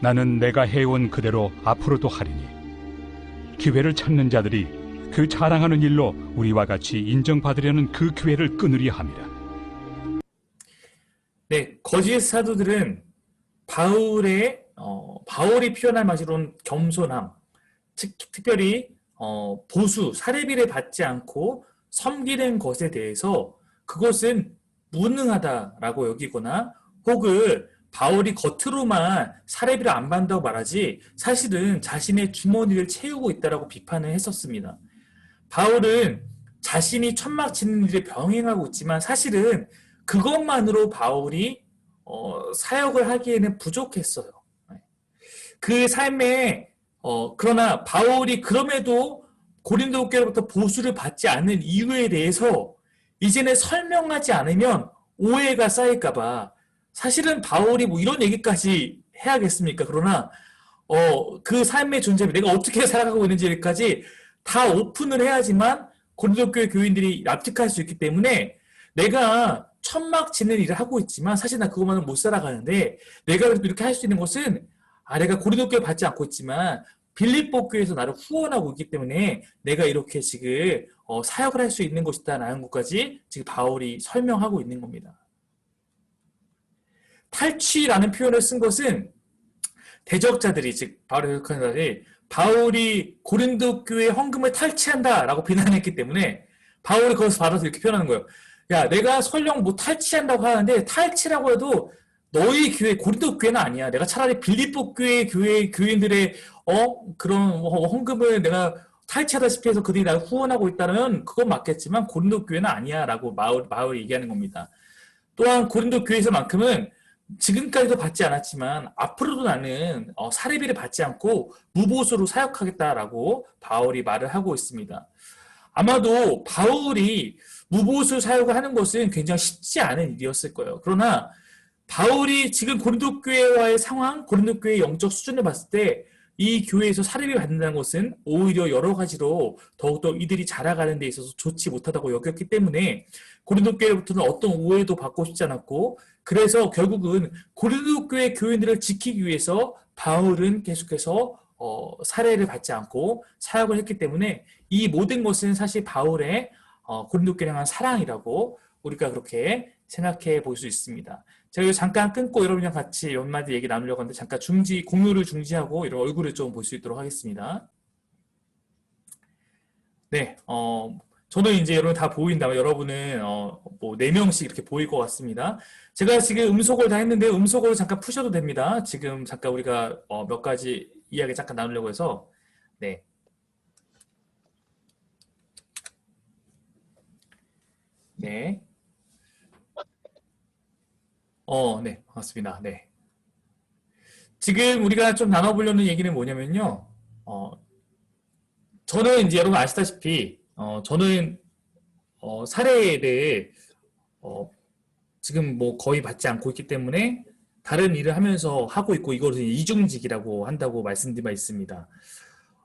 나는 내가 해온 그대로 앞으로도 하리니 기회를 찾는 자들이 그 자랑하는 일로 우리와 같이 인정받으려는 그 기회를 끊으려 함이라. 네, 거짓 사도들은 바울이 표현할 맛이로는 겸손함, 특별히 보수, 사례비를 받지 않고 섬기는 것에 대해서 그것은 무능하다라고 여기거나 혹은 바울이 겉으로만 사례비를 안 받는다고 말하지 사실은 자신의 주머니를 채우고 있다라고 비판을 했었습니다. 바울은 자신이 천막 짓는 일에 병행하고 있지만 사실은 그것만으로 바울이 사역을 하기에는 부족했어요. 그 삶에 그러나 바울이 그럼에도 고린도 교회로부터 보수를 받지 않는 이유에 대해서 이제는 설명하지 않으면 오해가 쌓일까봐 사실은 바울이 이런 얘기까지 해야겠습니까? 그러나 그 삶의 존재, 내가 어떻게 살아가고 있는지까지 다 오픈을 해야지만 고린도 교회 교인들이 납득할 수 있기 때문에 내가 천막 짓는 일을 하고 있지만 사실 나 그것만은 못 살아가는데 내가 이렇게 할 수 있는 것은 내가 고린도 교회 받지 않고 있지만 빌립보 교회에서 나를 후원하고 있기 때문에 내가 이렇게 지금 사역을 할 수 있는 것이다 라는 것까지 지금 바울이 설명하고 있는 겁니다. 탈취라는 표현을 쓴 것은 대적자들이 즉 바울의 대적하는 자들이 바울이 고린도 교회 헌금을 탈취한다라고 비난했기 때문에 바울이 거기서 받아서 이렇게 표현하는 거예요. 야, 내가 설령 탈취한다고 하는데 탈취라고 해도 너희 교회 고린도 교회는 아니야. 내가 차라리 빌립보 교회 교인들의 그런 헌금을 내가 탈취하다시피 해서 그들이 나를 후원하고 있다면 그건 맞겠지만 고린도 교회는 아니야라고 바울이 얘기하는 겁니다. 또한 고린도 교회에서만큼은 지금까지도 받지 않았지만 앞으로도 나는 사례비를 받지 않고 무보수로 사역하겠다라고 바울이 말을 하고 있습니다. 아마도 바울이 무보수 사역을 하는 것은 굉장히 쉽지 않은 일이었을 거예요. 그러나 바울이 지금 고린도 교회와의 상황, 고린도 교회의 영적 수준을 봤을 때 이 교회에서 사례비 받는다는 것은 오히려 여러 가지로 더욱더 이들이 자라가는 데 있어서 좋지 못하다고 여겼기 때문에 고린도 교회로부터는 어떤 오해도 받고 싶지 않았고, 그래서 결국은 고린도 교회 교인들을 지키기 위해서 바울은 계속해서 사례를 받지 않고 사역을 했기 때문에 이 모든 것은 사실 바울의 고린도 교회에 대한 사랑이라고 우리가 그렇게 생각해 볼 수 있습니다. 제가 잠깐 끊고 여러분이랑 같이 몇 마디 얘기 나누려고 하는데 잠깐 공유를 중지하고 이런 얼굴을 좀 볼 수 있도록 하겠습니다. 네, 저는 이제 여러분 다 보인다면 여러분은 뭐 4명씩 이렇게 보일 것 같습니다. 제가 지금 음속을 다 했는데 음속을 잠깐 푸셔도 됩니다. 지금 잠깐 우리가 몇 가지 이야기 잠깐 나누려고 해서 네. 네. 네, 반갑습니다. 네. 지금 우리가 좀 나눠보려는 얘기는 뭐냐면요. 저는 이제 여러분 아시다시피, 저는, 사례를, 지금 뭐 거의 받지 않고 있기 때문에 다른 일을 하면서 하고 있고, 이거를 이중직이라고 한다고 말씀드린 바 있습니다.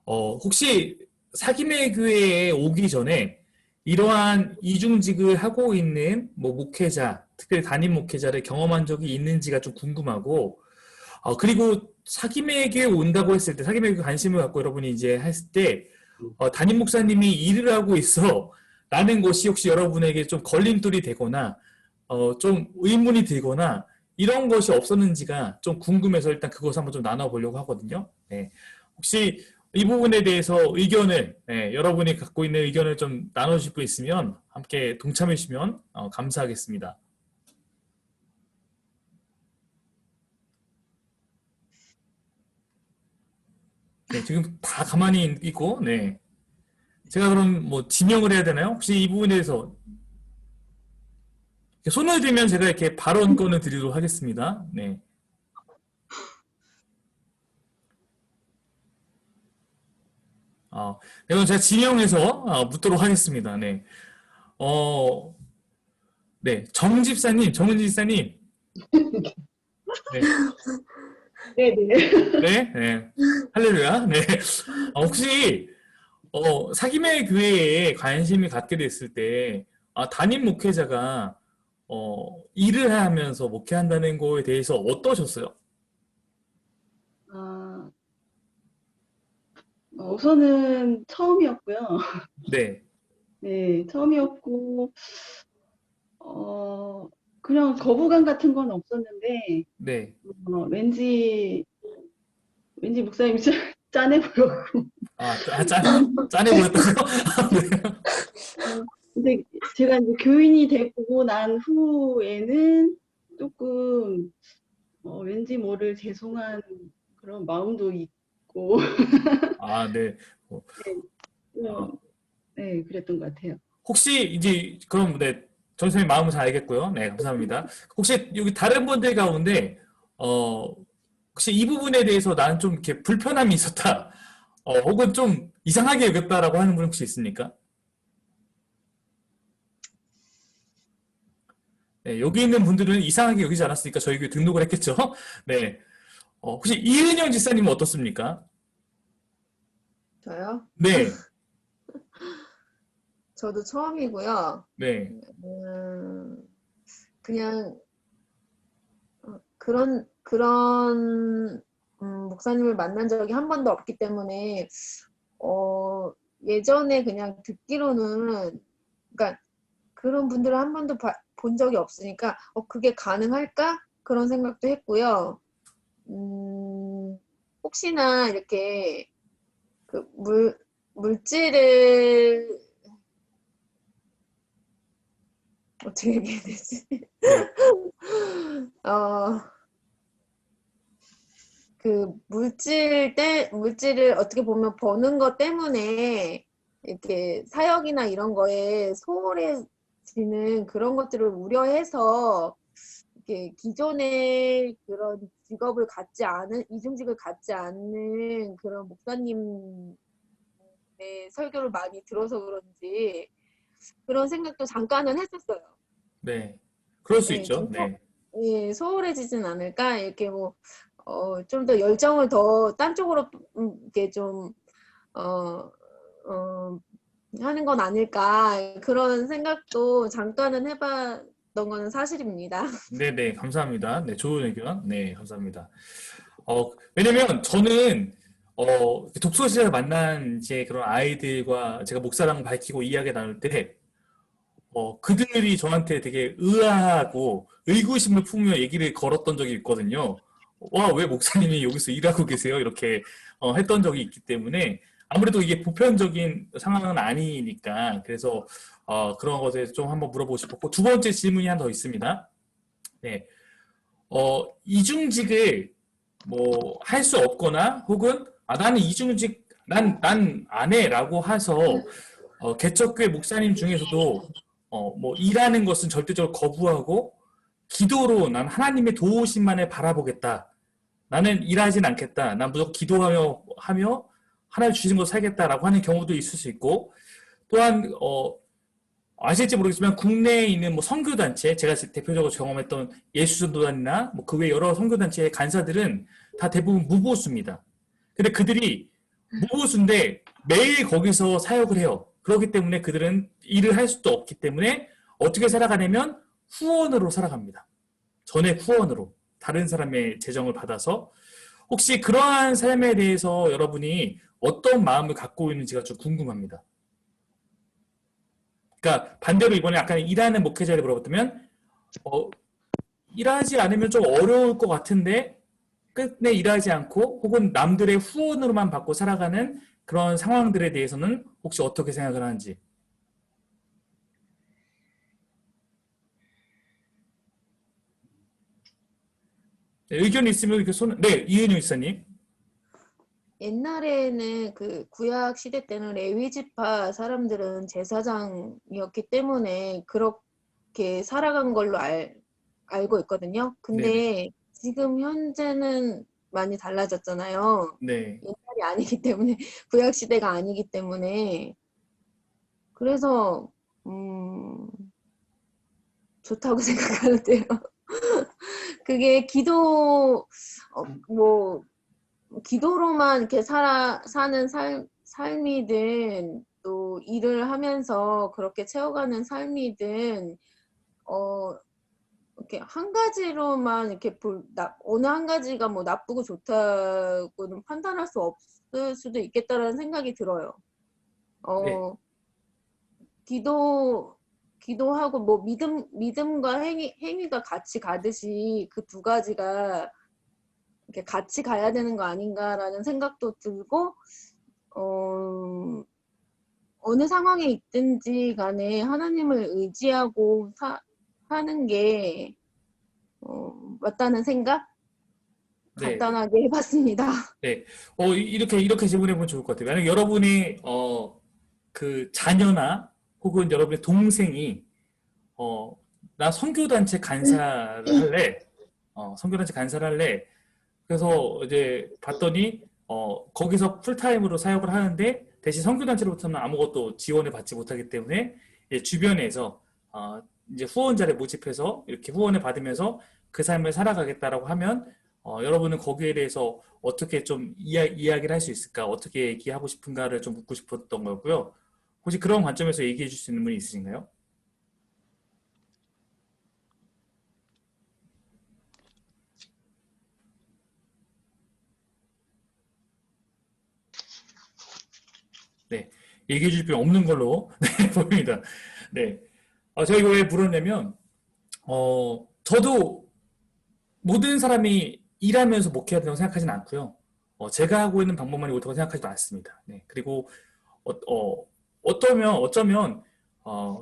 혹시 사김의 교회에 오기 전에 이러한 이중직을 하고 있는 뭐 목회자, 특별히 담임 목회자를 경험한 적이 있는지가 좀 궁금하고, 그리고 사김에게 온다고 했을 때, 사김에게 관심을 갖고 여러분이 이제 했을 때, 담임 목사님이 일을 하고 있어 라는 것이 혹시 여러분에게 좀 걸림돌이 되거나, 좀 의문이 들거나, 이런 것이 없었는지가 좀 궁금해서 일단 그것을 한번 좀 나눠보려고 하거든요. 네. 혹시 이 부분에 대해서 의견을, 여러분이 갖고 있는 의견을 좀 나눠주실 분 있으면 함께 동참해 주시면 감사하겠습니다. 네, 지금 다 가만히 있고, 네. 제가 그럼 뭐 지명을 해야 되나요? 혹시 이 부분에 대해서 손을 들면 제가 이렇게 발언권을 드리도록 하겠습니다. 네. 네, 그럼 제가 지명해서 묻도록 하겠습니다. 네. 네. 정은 집사님. 네. 네네. 네. 네. 할렐루야. 네. 혹시 사김의 교회에 관심이 갖게 됐을 때, 담임 목회자가, 일을 하면서 목회한다는 거에 대해서 어떠셨어요? 아, 우선은 처음이었고요. 네, 네, 처음이었고, 그냥 거부감 같은 건 없었는데, 네. 왠지 목사님이 짠해 보였고. 짠해 보였다고요? 네. 근데 제가 이제 교인이 되고 난 후에는 조금, 왠지 모를 죄송한 그런 마음도 있고, 네. 네, 아, 네, 그랬던 것 같아요. 혹시 이제 그럼 네, 전 선생님 마음을 잘 알겠고요. 네, 감사합니다. 혹시 여기 다른 분들 가운데 혹시 이 부분에 대해서 나는 좀 이렇게 불편함이 있었다. 혹은 좀 이상하게 여겼다라고 하는 분 혹시 있습니까? 네, 여기 있는 분들은 이상하게 여기지 않았으니까 저희 교회 등록을 했겠죠? 네. 혹시 이은영 지사님은 어떻습니까? 저요? 네, 저도 처음이고요. 네, 그냥 그런 목사님을 만난 적이 한 번도 없기 때문에 예전에 그냥 듣기로는, 그러니까 그런 분들을 한 번도 본 적이 없으니까 그게 가능할까? 그런 생각도 했고요. 혹시나 이렇게 그 물질을 어떻게 얘기해야 되지? 네. 그 물질을 어떻게 보면 버는 것 때문에 이렇게 사역이나 이런 거에 소홀해지는 그런 것들을 우려해서 이렇게 기존의 그런 직업을 갖지 않은, 이중직을 갖지 않는 그런 목사님의 설교를 많이 들어서 그런지 그런 생각도 잠깐은 했었어요. 네. 그럴 수 네, 있죠. 좀 네. 예, 소홀해지진 않을까? 이렇게 뭐, 좀 더 열정을 더 딴 쪽으로, 이렇게 좀, 하는 건 아닐까? 그런 생각도 잠깐은 해봤던 거는 사실입니다. 네네, 감사합니다. 네, 좋은 의견. 네, 감사합니다. 왜냐면 저는, 독서실에서 만난 이제 그런 아이들과 제가 목사랑 밝히고 이야기 나눌 때, 그들이 저한테 되게 의아하고 의구심을 품으며 얘기를 걸었던 적이 있거든요. 와, 왜 목사님이 여기서 일하고 계세요? 이렇게 했던 적이 있기 때문에 아무래도 이게 보편적인 상황은 아니니까 그래서 그런 것에 좀 한번 물어보고 싶었고 두 번째 질문이 하나 더 있습니다. 네, 이중직을 뭐 할 수 없거나 혹은 나는 이중직 난 안 해라고 해서 개척교회 목사님 중에서도 뭐 일하는 것은 절대적으로 거부하고 기도로 난 하나님의 도우심만을 바라보겠다. 나는 일하진 않겠다. 난 무조건 기도하며 하나님 주신 거 살겠다라고 하는 경우도 있을 수 있고 또한 아실지 모르겠지만 국내에 있는 뭐 선교단체 제가 대표적으로 경험했던 예수전도단이나 뭐 그 외 여러 선교단체의 간사들은 다 대부분 무보수입니다. 근데 그들이 무보수인데 매일 거기서 사역을 해요. 그렇기 때문에 그들은 일을 할 수도 없기 때문에 어떻게 살아가냐면 후원으로 살아갑니다. 전액 후원으로 다른 사람의 재정을 받아서 혹시 그러한 삶에 대해서 여러분이 어떤 마음을 갖고 있는지가 좀 궁금합니다. 그러니까 반대로 이번에 아까 일하는 목회자를 물어봤다면 일하지 않으면 좀 어려울 것 같은데 끝내 일하지 않고 혹은 남들의 후원으로만 받고 살아가는 그런 상황들에 대해서는 혹시 어떻게 생각을 하는지. 네, 의견이 있으면 이렇게 네, 이은유 이사님. 옛날에는 그 구약 시대 때는 레위지파 사람들은 제사장이었기 때문에 그렇게 살아간 걸로 알고 있거든요. 네네. 근데 지금 현재는 많이 달라졌잖아요. 네. 옛날이 아니기 때문에 구약 시대가 아니기 때문에 그래서 좋다고 생각하는데요. 그게 뭐 기도로만 이렇게 사는 삶이든 또 일을 하면서 그렇게 채워가는 삶이든 이렇게 한 가지로만 이렇게 어느 한 가지가 뭐 나쁘고 좋다고는 판단할 수 없을 수도 있겠다라는 생각이 들어요. 네. 기도하고 뭐 믿음과 행위가 같이 가듯이 그 두 가지가 이렇게 같이 가야 되는 거 아닌가라는 생각도 들고 어느 상황에 있든지 간에 하나님을 의지하고 사는 게 맞다는 생각 네. 간단하게 해봤습니다. 네. 이렇게 질문해보면 좋을 것 같아요. 만약 여러분이, 그 자녀나 혹은 여러분의 동생이, 나 선교단체 간사를 할래. 선교단체 간사를 할래. 그래서 이제 봤더니, 거기서 풀타임으로 사역을 하는데 대신 선교단체로부터는 아무것도 지원을 받지 못하기 때문에 주변에서, 이제 후원자를 모집해서 이렇게 후원을 받으면서 그 삶을 살아가겠다라고 하면 여러분은 거기에 대해서 어떻게 좀 이야기를 할 수 있을까? 어떻게 얘기하고 싶은가를 좀 묻고 싶었던 거고요. 혹시 그런 관점에서 얘기해 줄 수 있는 분이 있으신가요? 네, 얘기해 주실 분 없는 걸로 네, 보입니다. 네, 제가 이거 왜 물었냐면 저도 모든 사람이 일하면서 목회해야 된다고 생각하지는 않고요. 제가 하고 있는 방법만이 옳다고 생각하지도 않습니다. 네, 그리고 어쩌면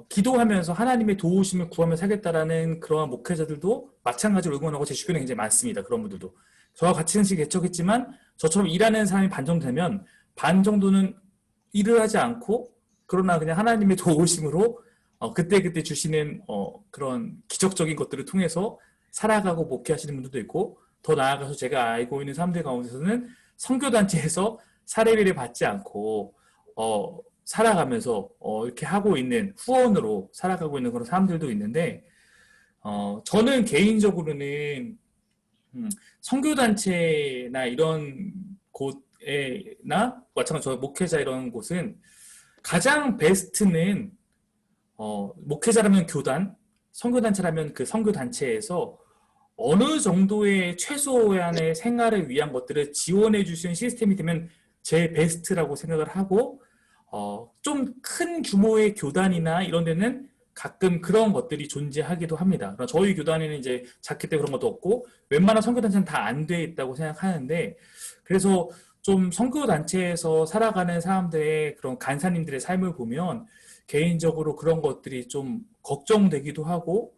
기도하면서 하나님의 도우심을 구하며 살겠다라는 그러한 목회자들도 마찬가지로 응원하고 제 주변에 굉장히 많습니다. 그런 분들도. 저와 같이 음식 개척했지만 저처럼 일하는 사람이 반 정도 되면 반 정도는 일을 하지 않고 그러나 그냥 하나님의 도우심으로 그때그때 주시는 그런 기적적인 것들을 통해서 살아가고 목회하시는 분들도 있고, 더 나아가서 제가 알고 있는 사람들 가운데서는 선교단체에서 사례비를 받지 않고 살아가면서 이렇게 하고 있는, 후원으로 살아가고 있는 그런 사람들도 있는데, 저는 개인적으로는 선교단체나 이런 곳에나 마찬가지로 저 목회자 이런 곳은 가장 베스트는 목회자라면 교단, 선교단체라면 그 선교단체에서 어느 정도의 최소한의 생활을 위한 것들을 지원해 주시는 시스템이 되면 제일 베스트라고 생각을 하고, 좀 큰 규모의 교단이나 이런 데는 가끔 그런 것들이 존재하기도 합니다. 그러나 저희 교단에는 이제 작기 때문에 그런 것도 없고, 웬만한 선교단체는 다 안 돼 있다고 생각하는데, 그래서 좀 선교단체에서 살아가는 사람들의 그런 간사님들의 삶을 보면 개인적으로 그런 것들이 좀 걱정되기도 하고,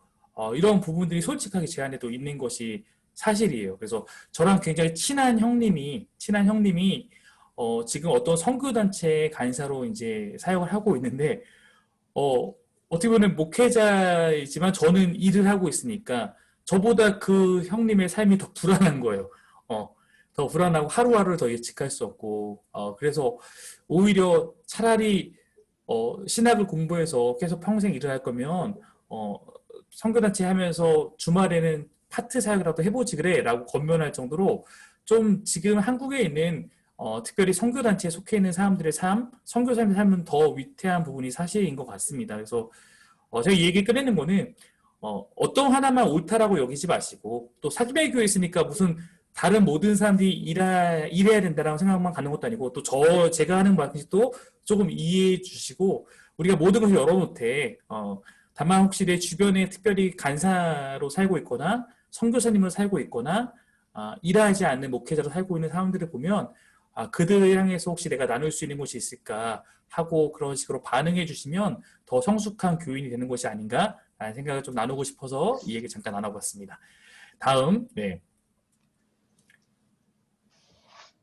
이런 부분들이 솔직하게 제 안에도 있는 것이 사실이에요. 그래서 저랑 굉장히 친한 형님이 지금 어떤 선교단체 간사로 이제 사역을 하고 있는데, 어떻게 보면 목회자이지만 저는 일을 하고 있으니까 저보다 그 형님의 삶이 더 불안한 거예요. 더 불안하고 하루하루를 더 예측할 수 없고, 그래서 오히려 차라리 신학을 공부해서 계속 평생 일을 할 거면 선교단체 하면서 주말에는 파트 사역이라도 해보지 그래 라고 권면할 정도로, 좀 지금 한국에 있는 특별히 선교단체에 속해 있는 사람들의 삶, 선교사님의 삶은 더 위태한 부분이 사실인 것 같습니다. 그래서 제가 이 얘기 꺼내는 거는 어떤 하나만 옳다라고 여기지 마시고, 또 사기의 교회에 있으니까 무슨 다른 모든 사람들이 일해야 된다라는 생각만 가는 것도 아니고, 또 제가 하는 말도 조금 이해해 주시고, 우리가 모든 것을 열어놓되 다만 혹시 내 주변에 특별히 간사로 살고 있거나 선교사님으로 살고 있거나 일하지 않는 목회자로 살고 있는 사람들을 보면 그들을 향해서 혹시 내가 나눌 수 있는 것이 있을까 하고 그런 식으로 반응해 주시면 더 성숙한 교인이 되는 것이 아닌가 라는 생각을 좀 나누고 싶어서 이 얘기 잠깐 나눠봤습니다. 다음, 네.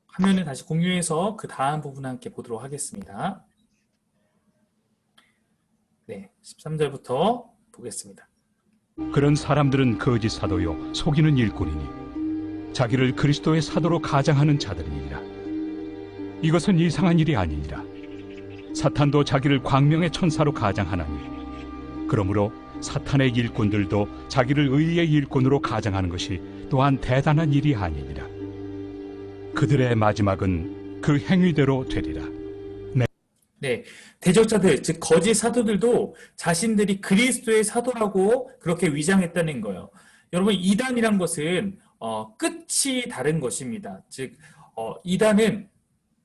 화면을 다시 공유해서 그 다음 부분 함께 보도록 하겠습니다. 네, 13절부터 보겠습니다. 그런 사람들은 거짓 사도요 속이는 일꾼이니 자기를 그리스도의 사도로 가장하는 자들이니라. 이것은 이상한 일이 아니니라. 사탄도 자기를 광명의 천사로 가장하나니, 그러므로 사탄의 일꾼들도 자기를 의의 일꾼으로 가장하는 것이 또한 대단한 일이 아니니라. 그들의 마지막은 그 행위대로 되리라. 네, 대적자들, 즉 거짓 사도들도 자신들이 그리스도의 사도라고 그렇게 위장했다는 거예요. 여러분, 이단이란 것은 끝이 다른 것입니다. 즉 이단은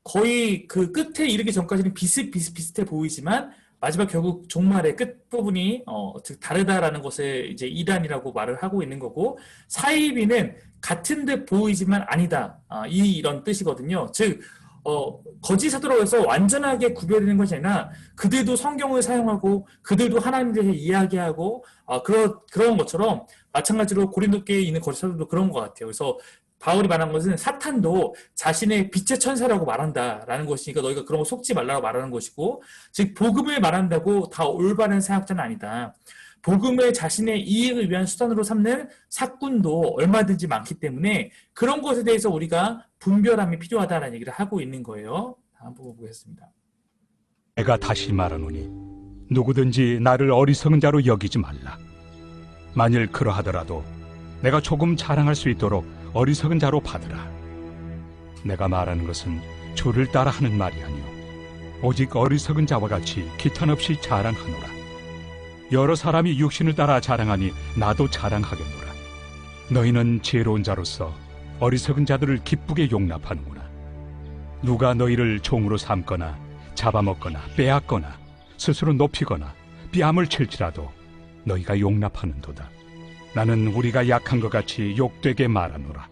거의 그 끝에 이르기 전까지는 비슷비슷해 보이지만 마지막 결국 종말의 끝 부분이 즉 다르다라는 것을 이제 이단이라고 말을 하고 있는 거고, 사이비는 같은 듯 보이지만 아니다, 이런 뜻이거든요. 즉 거짓 사도라고 해서 완전하게 구별되는 것이 아니라 그들도 성경을 사용하고 그들도 하나님에 대해서 이야기하고 그런 것처럼 마찬가지로 고린도교에 있는 거짓 사도도 그런 것 같아요. 그래서 바울이 말한 것은 사탄도 자신의 빛의 천사라고 말한다라는 것이니까 너희가 그런 거 속지 말라고 말하는 것이고, 즉 복음을 말한다고 다 올바른 사역자는 아니다. 복음을 자신의 이익을 위한 수단으로 삼는 사꾼도 얼마든지 많기 때문에 그런 것에 대해서 우리가 분별함이 필요하다는 얘기를 하고 있는 거예요. 다음 부분 보겠습니다. 내가 다시 말하노니 누구든지 나를 어리석은 자로 여기지 말라. 만일 그러하더라도 내가 조금 자랑할 수 있도록 어리석은 자로 받으라. 내가 말하는 것은 주를 따라 하는 말이 아니오 오직 어리석은 자와 같이 기탄 없이 자랑하노라. 여러 사람이 육신을 따라 자랑하니 나도 자랑하겠노라. 너희는 지혜로운 자로서 어리석은 자들을 기쁘게 용납하는구나. 누가 너희를 종으로 삼거나 잡아먹거나 빼앗거나 스스로 높이거나 뺨을 칠지라도 너희가 용납하는도다. 나는 우리가 약한 것 같이 욕되게 말하노라.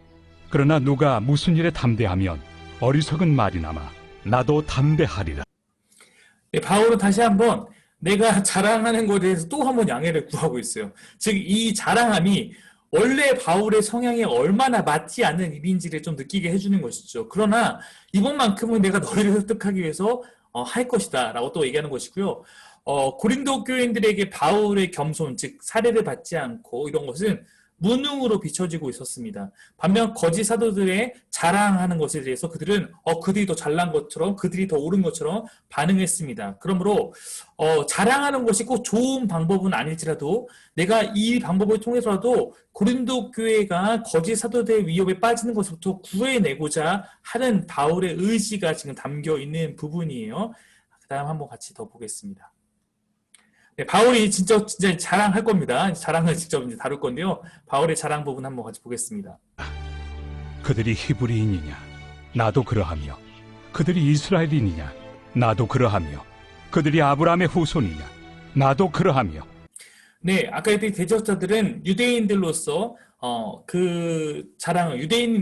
그러나 누가 무슨 일에 담대하면 어리석은 말이나마 나도 담대하리라. 네, 바울은 다시 한번 내가 자랑하는 것에 대해서 또 한 번 양해를 구하고 있어요. 즉 이 자랑함이 원래 바울의 성향에 얼마나 맞지 않는 일인지를 좀 느끼게 해주는 것이죠. 그러나 이번만큼은 내가 너희를 획득하기 위해서 할 것이다 라고 또 얘기하는 것이고요. 고린도 교인들에게 바울의 겸손, 즉 사례를 받지 않고 이런 것은 무능으로 비춰지고 있었습니다. 반면 거짓 사도들의 자랑하는 것에 대해서 그들은 그들이 더 잘난 것처럼, 그들이 더 옳은 것처럼 반응했습니다. 그러므로 자랑하는 것이 꼭 좋은 방법은 아닐지라도 내가 이 방법을 통해서라도 고린도 교회가 거짓 사도들의 위협에 빠지는 것부터 구해내고자 하는 바울의 의지가 지금 담겨 있는 부분이에요. 그 다음 한번 같이 더 보겠습니다. 네, 바울이 진짜 자랑할 겁니다. 자랑을 직접 이제 다룰 건데요. 바울의 자랑 부분 한번 같이 보겠습니다. 그들이 히브리인이냐? 나도 그러하며. 그들이 이스라엘인이냐? 나도 그러하며. 그들이 아브라함의 후손이냐? 나도 그러하며. 네, 아까 했던 대적자들은 유대인들로서 그 자랑을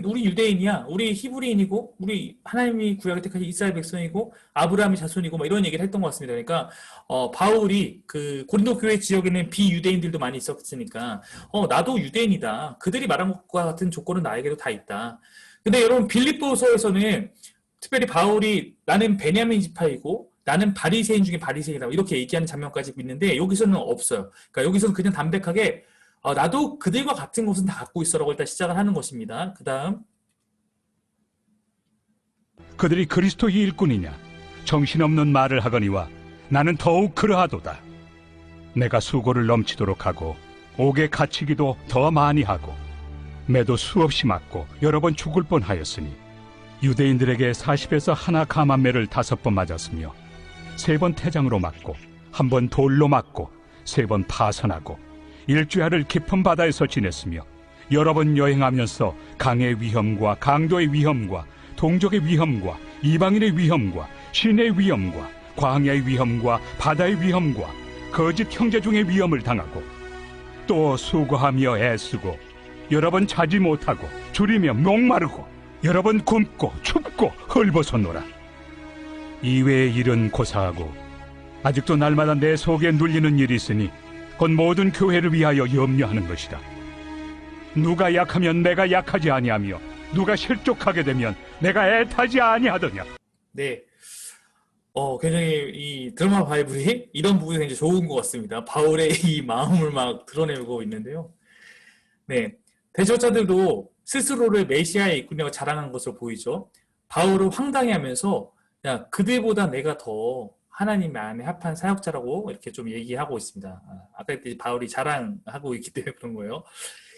우리 유대인이야, 우리 히브리인이고, 우리 하나님이 구약에 택하신 이스라엘 백성이고, 아브라함의 자손이고, 뭐 이런 얘기를 했던 것 같습니다. 그러니까 바울이 그 고린도 교회 지역에는 비유대인들도 많이 있었으니까, 나도 유대인이다. 그들이 말한 것과 같은 조건은 나에게도 다 있다. 근데 여러분 빌립보서에서는 특별히 바울이 나는 베냐민 지파이고 나는 바리새인 중에 바리새인이라고 이렇게 얘기하는 장면까지 있는데 여기서는 없어요. 그러니까 여기서는 그냥 담백하게 나도 그들과 같은 것은 다 갖고 있어라고 일단 시작을 하는 것입니다. 그 다음 그들이 그리스도의 일꾼이냐? 정신없는 말을 하거니와 나는 더욱 그러하도다. 내가 수고를 넘치도록 하고 옥에 갇히기도 더 많이 하고 매도 수없이 맞고 여러 번 죽을 뻔하였으니 유대인들에게 40에서 하나 감한매를 5번 맞았으며 3번 태장으로 맞고 1번 돌로 맞고 3번 파선하고 일주야를 깊은 바다에서 지냈으며 여러 번 여행하면서 강의 위험과 강도의 위험과 동족의 위험과 이방인의 위험과 신의 위험과 광야의 위험과 바다의 위험과 거짓 형제 중의 위험을 당하고 또 수고하며 애쓰고 여러 번 자지 못하고 줄이며 목마르고 여러 번 굶고 춥고 헐벗었노라. 이외의 일은 고사하고 아직도 날마다 내 속에 눌리는 일이 있으니 곧 모든 교회를 위하여 염려하는 것이다. 누가 약하면 내가 약하지 아니하며 누가 실족하게 되면 내가 애타지 아니하더냐. 네, 굉장히 이 드라마 바이블이 이런 부분이 굉장히 좋은 것 같습니다. 바울의 이 마음을 막 드러내고 있는데요. 네, 대적자들도 스스로를 메시아의 일꾼이라고 자랑한 것으로 보이죠. 바울을 황당해하면서 야, 그들보다 내가 더 하나님 안에 합한 사역자라고 이렇게 좀 얘기하고 있습니다. 아까 했듯이 바울이 자랑하고 있기 때문에 그런 거예요.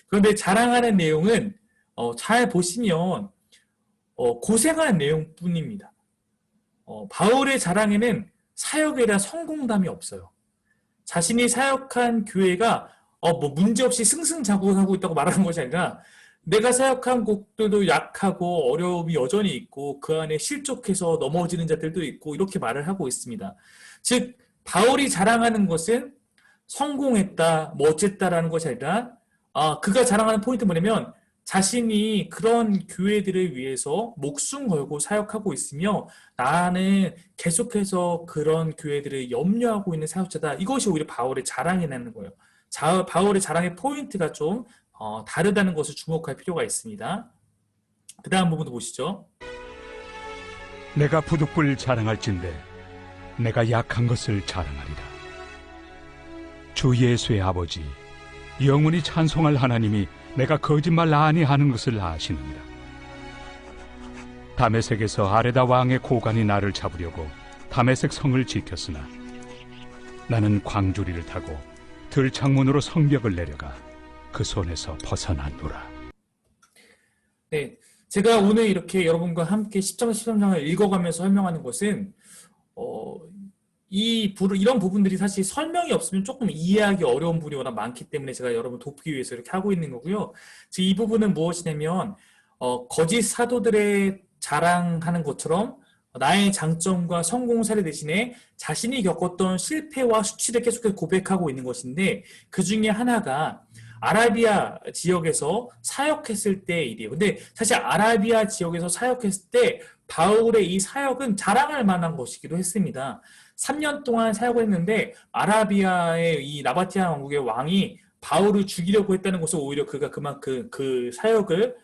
그런데 자랑하는 내용은 잘 보시면 고생하는 내용뿐입니다. 바울의 자랑에는 사역에 대한 성공담이 없어요. 자신이 사역한 교회가 뭐 문제없이 승승장구하고 있다고 말하는 것이 아니라 내가 사역한 곳들도 약하고 어려움이 여전히 있고 그 안에 실족해서 넘어지는 자들도 있고 이렇게 말을 하고 있습니다. 즉 바울이 자랑하는 것은 성공했다, 뭐 어쨌다라는 것이 아니라 그가 자랑하는 포인트는 뭐냐면 자신이 그런 교회들을 위해서 목숨 걸고 사역하고 있으며 나는 계속해서 그런 교회들을 염려하고 있는 사역자다. 이것이 오히려 바울의 자랑이라는 거예요. 바울의 자랑의 포인트가 좀 다르다는 것을 주목할 필요가 있습니다. 그 다음 부분도 보시죠. 내가 부득불 자랑할진대 내가 약한 것을 자랑하리라. 주 예수의 아버지 영원히 찬송할 하나님이 내가 거짓말 아니하는 것을 아시느니라. 다메섹에서 아레다 왕의 고관이 나를 잡으려고 다메섹 성을 지켰으나 나는 광주리를 타고 들창문으로 성벽을 내려가 그 손에서 벗어났노라. 네, 제가 오늘 이렇게 여러분과 함께 10장, 13장을 읽어가면서 설명하는 것은 이런 부분들이 사실 설명이 없으면 조금 이해하기 어려운 부분이 워낙 많기 때문에 제가 여러분 돕기 위해서 이렇게 하고 있는 거고요. 즉 이 부분은 무엇이냐면 거짓 사도들의 자랑하는 것처럼 나의 장점과 성공 사례 대신에 자신이 겪었던 실패와 수치를 계속해서 고백하고 있는 것인데 그 중에 하나가 아라비아 지역에서 사역했을 때의 일이에요. 근데 사실 아라비아 지역에서 사역했을 때 바울의 이 사역은 자랑할 만한 것이기도 했습니다. 3년 동안 사역을 했는데 아라비아의 이 나바티아 왕국의 왕이 바울을 죽이려고 했다는 것은 오히려 그가 그만큼 그 사역을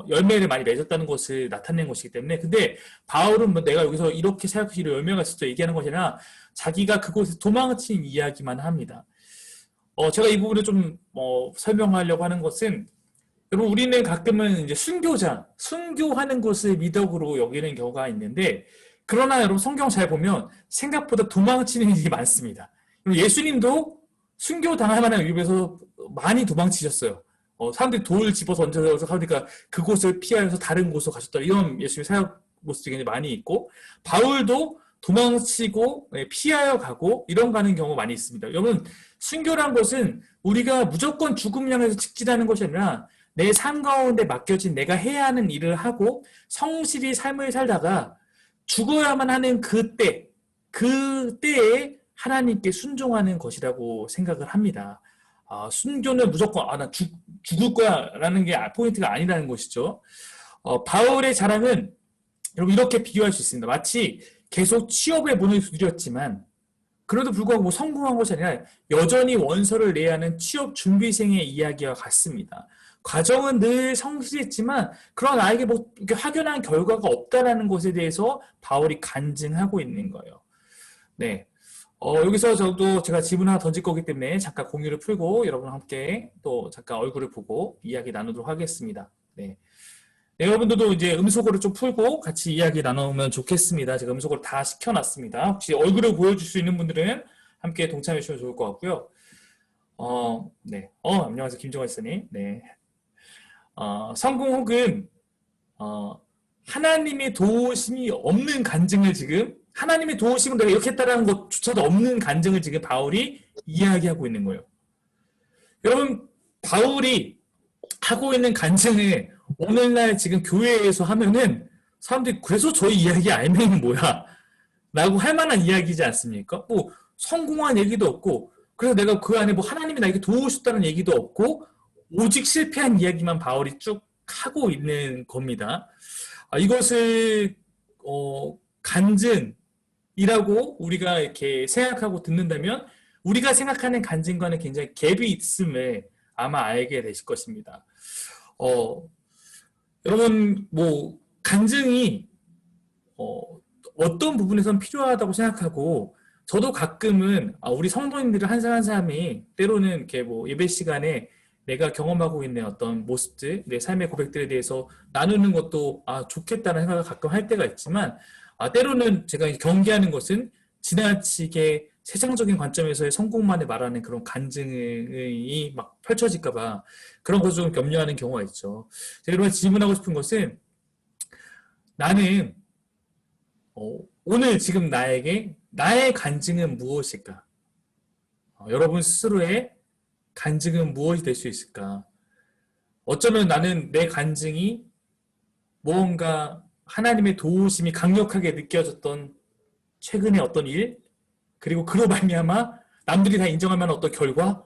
열매를 많이 맺었다는 것을 나타낸 것이기 때문에 근데 바울은 뭐 내가 여기서 이렇게 사역시로 열매가 있었어 얘기하는 것이 아니라 자기가 그곳에서 도망친 이야기만 합니다. 제가 이 부분을 좀 설명하려고 하는 것은 여러분 우리는 가끔은 이제 순교하는 것을 미덕으로 여기는 경우가 있는데 그러나 여러분 성경 잘 보면 생각보다 도망치는 일이 많습니다. 예수님도 순교 당할 만한 위기에서 많이 도망치셨어요. 사람들이 돌 집어 던져서 하니까 그곳을 피하여서 다른 곳으로 가셨다. 이런 예수님의 사역 모습이 굉장히 많이 있고 바울도 도망치고 피하여 가고 이런 가는 경우가 많이 있습니다. 여러분 순교란 것은 우리가 무조건 죽음 향해서 직진하는 것이 아니라 내 삶 가운데 맡겨진 내가 해야 하는 일을 하고 성실히 삶을 살다가 죽어야만 하는 그때에 하나님께 순종하는 것이라고 생각을 합니다. 순교는 무조건 나 죽을 거야 라는 게 포인트가 아니라는 것이죠. 바울의 자랑은 여러분 이렇게 비교할 수 있습니다. 마치 계속 취업의 문을 두드렸지만 그래도 불구하고 뭐 성공한 것이 아니라 여전히 원서를 내야 하는 취업 준비생의 이야기와 같습니다. 과정은 늘 성실했지만 그런 나에게 뭐 확연한 결과가 없다라는 것에 대해서 바울이 간증하고 있는 거예요. 네. 여기서 저도 제가 질문 하나 던질 거기 때문에 잠깐 공유를 풀고 여러분과 함께 또 잠깐 얼굴을 보고 이야기 나누도록 하겠습니다. 네. 네, 여러분들도 이제 음소거를 좀 풀고 같이 이야기 나누면 좋겠습니다. 제가 음소거를 다 시켜놨습니다. 혹시 얼굴을 보여줄 수 있는 분들은 함께 동참해 주시면 좋을 것 같고요. 네. 안녕하세요. 김정환 씨님. 네. 성공 혹은, 하나님의 도우심이 없는 간증을 지금, 하나님의 도우심은 내가 이렇게 했다라는 것조차도 없는 간증을 지금 바울이 이야기하고 있는 거예요. 여러분, 바울이 하고 있는 간증을 오늘날 지금 교회에서 하면은 사람들이 그래서 저희 이야기 알면 뭐야? 라고 할 만한 이야기지 않습니까? 뭐 성공한 얘기도 없고 그래서 내가 그 안에 뭐 하나님이 나에게 도우셨다는 얘기도 없고 오직 실패한 이야기만 바울이 쭉 하고 있는 겁니다. 이것을 간증이라고 우리가 이렇게 생각하고 듣는다면 우리가 생각하는 간증과는 굉장히 갭이 있음을 아마 알게 되실 것입니다. 여러분 뭐 간증이 어떤 부분에선 필요하다고 생각하고 저도 가끔은 우리 성도님들을 한 사람 한 사람이 때로는 이렇게 뭐 예배 시간에 내가 경험하고 있는 어떤 모습들, 내 삶의 고백들에 대해서 나누는 것도 좋겠다는 생각을 가끔 할 때가 있지만 때로는 제가 경계하는 것은 지나치게 세상적인 관점에서의 성공만을 말하는 그런 간증이 막 펼쳐질까 봐 그런 것을 좀 염려하는 경우가 있죠. 제가 여러분 질문하고 싶은 것은 나는 오늘 지금 나에게 나의 간증은 무엇일까? 여러분 스스로의 간증은 무엇이 될 수 있을까? 어쩌면 나는 내 간증이 무언가 하나님의 도우심이 강력하게 느껴졌던 최근의 어떤 일, 그리고 그로 말미암아 남들이 다 인정할 만한 어떤 결과,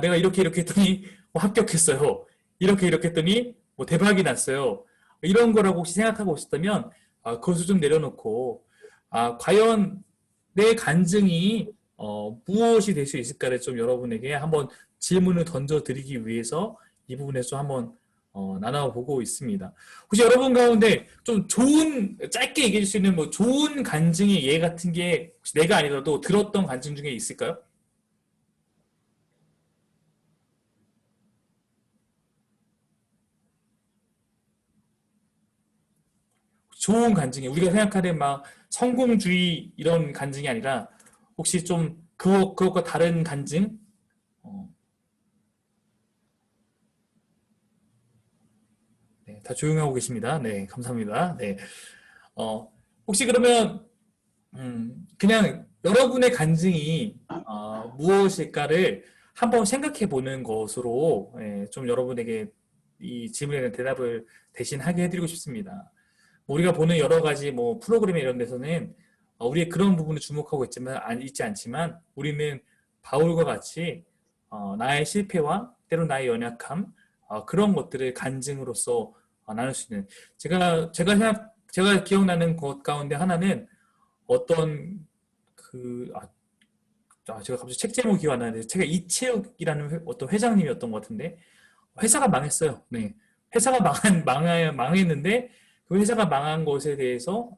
내가 이렇게 했더니 합격했어요. 이렇게 했더니 대박이 났어요. 이런 거라고 혹시 생각하고 있었다면 그것을 좀 내려놓고 과연 내 간증이 무엇이 될 수 있을까를 좀 여러분에게 한번 질문을 던져드리기 위해서 이 부분에서 한번 나눠보고 있습니다. 혹시 여러분 가운데 좀 좋은, 짧게 얘기해 줄 수 있는 뭐 좋은 간증의 예 같은 게 혹시 내가 아니라도 들었던 간증 중에 있을까요? 좋은 간증이 우리가 생각하는 막 성공주의 이런 간증이 아니라 혹시 좀 그것과 다른 간증? 네, 다 조용하고 계십니다. 네, 감사합니다. 네, 혹시 그러면 그냥 여러분의 간증이 무엇일까를 한번 생각해 보는 것으로 좀 여러분에게 이 질문에 대한 대답을 대신 하게 해드리고 싶습니다. 우리가 보는 여러 가지 뭐 프로그램 이런 데서는 우리의 그런 부분을 주목하고 있지 않지만 우리는 바울과 같이 나의 실패와 때로 나의 연약함 그런 것들을 간증으로서 나눌 수 있는 제가 기억나는 것 가운데 하나는 어떤 제가 갑자기 책 제목이 기억 안 나는데 제가 이채욱이라는 어떤 회장님이었던 것 같은데 회사가 망했어요. 네. 회사가 망했는데 그 회사가 망한 것에 대해서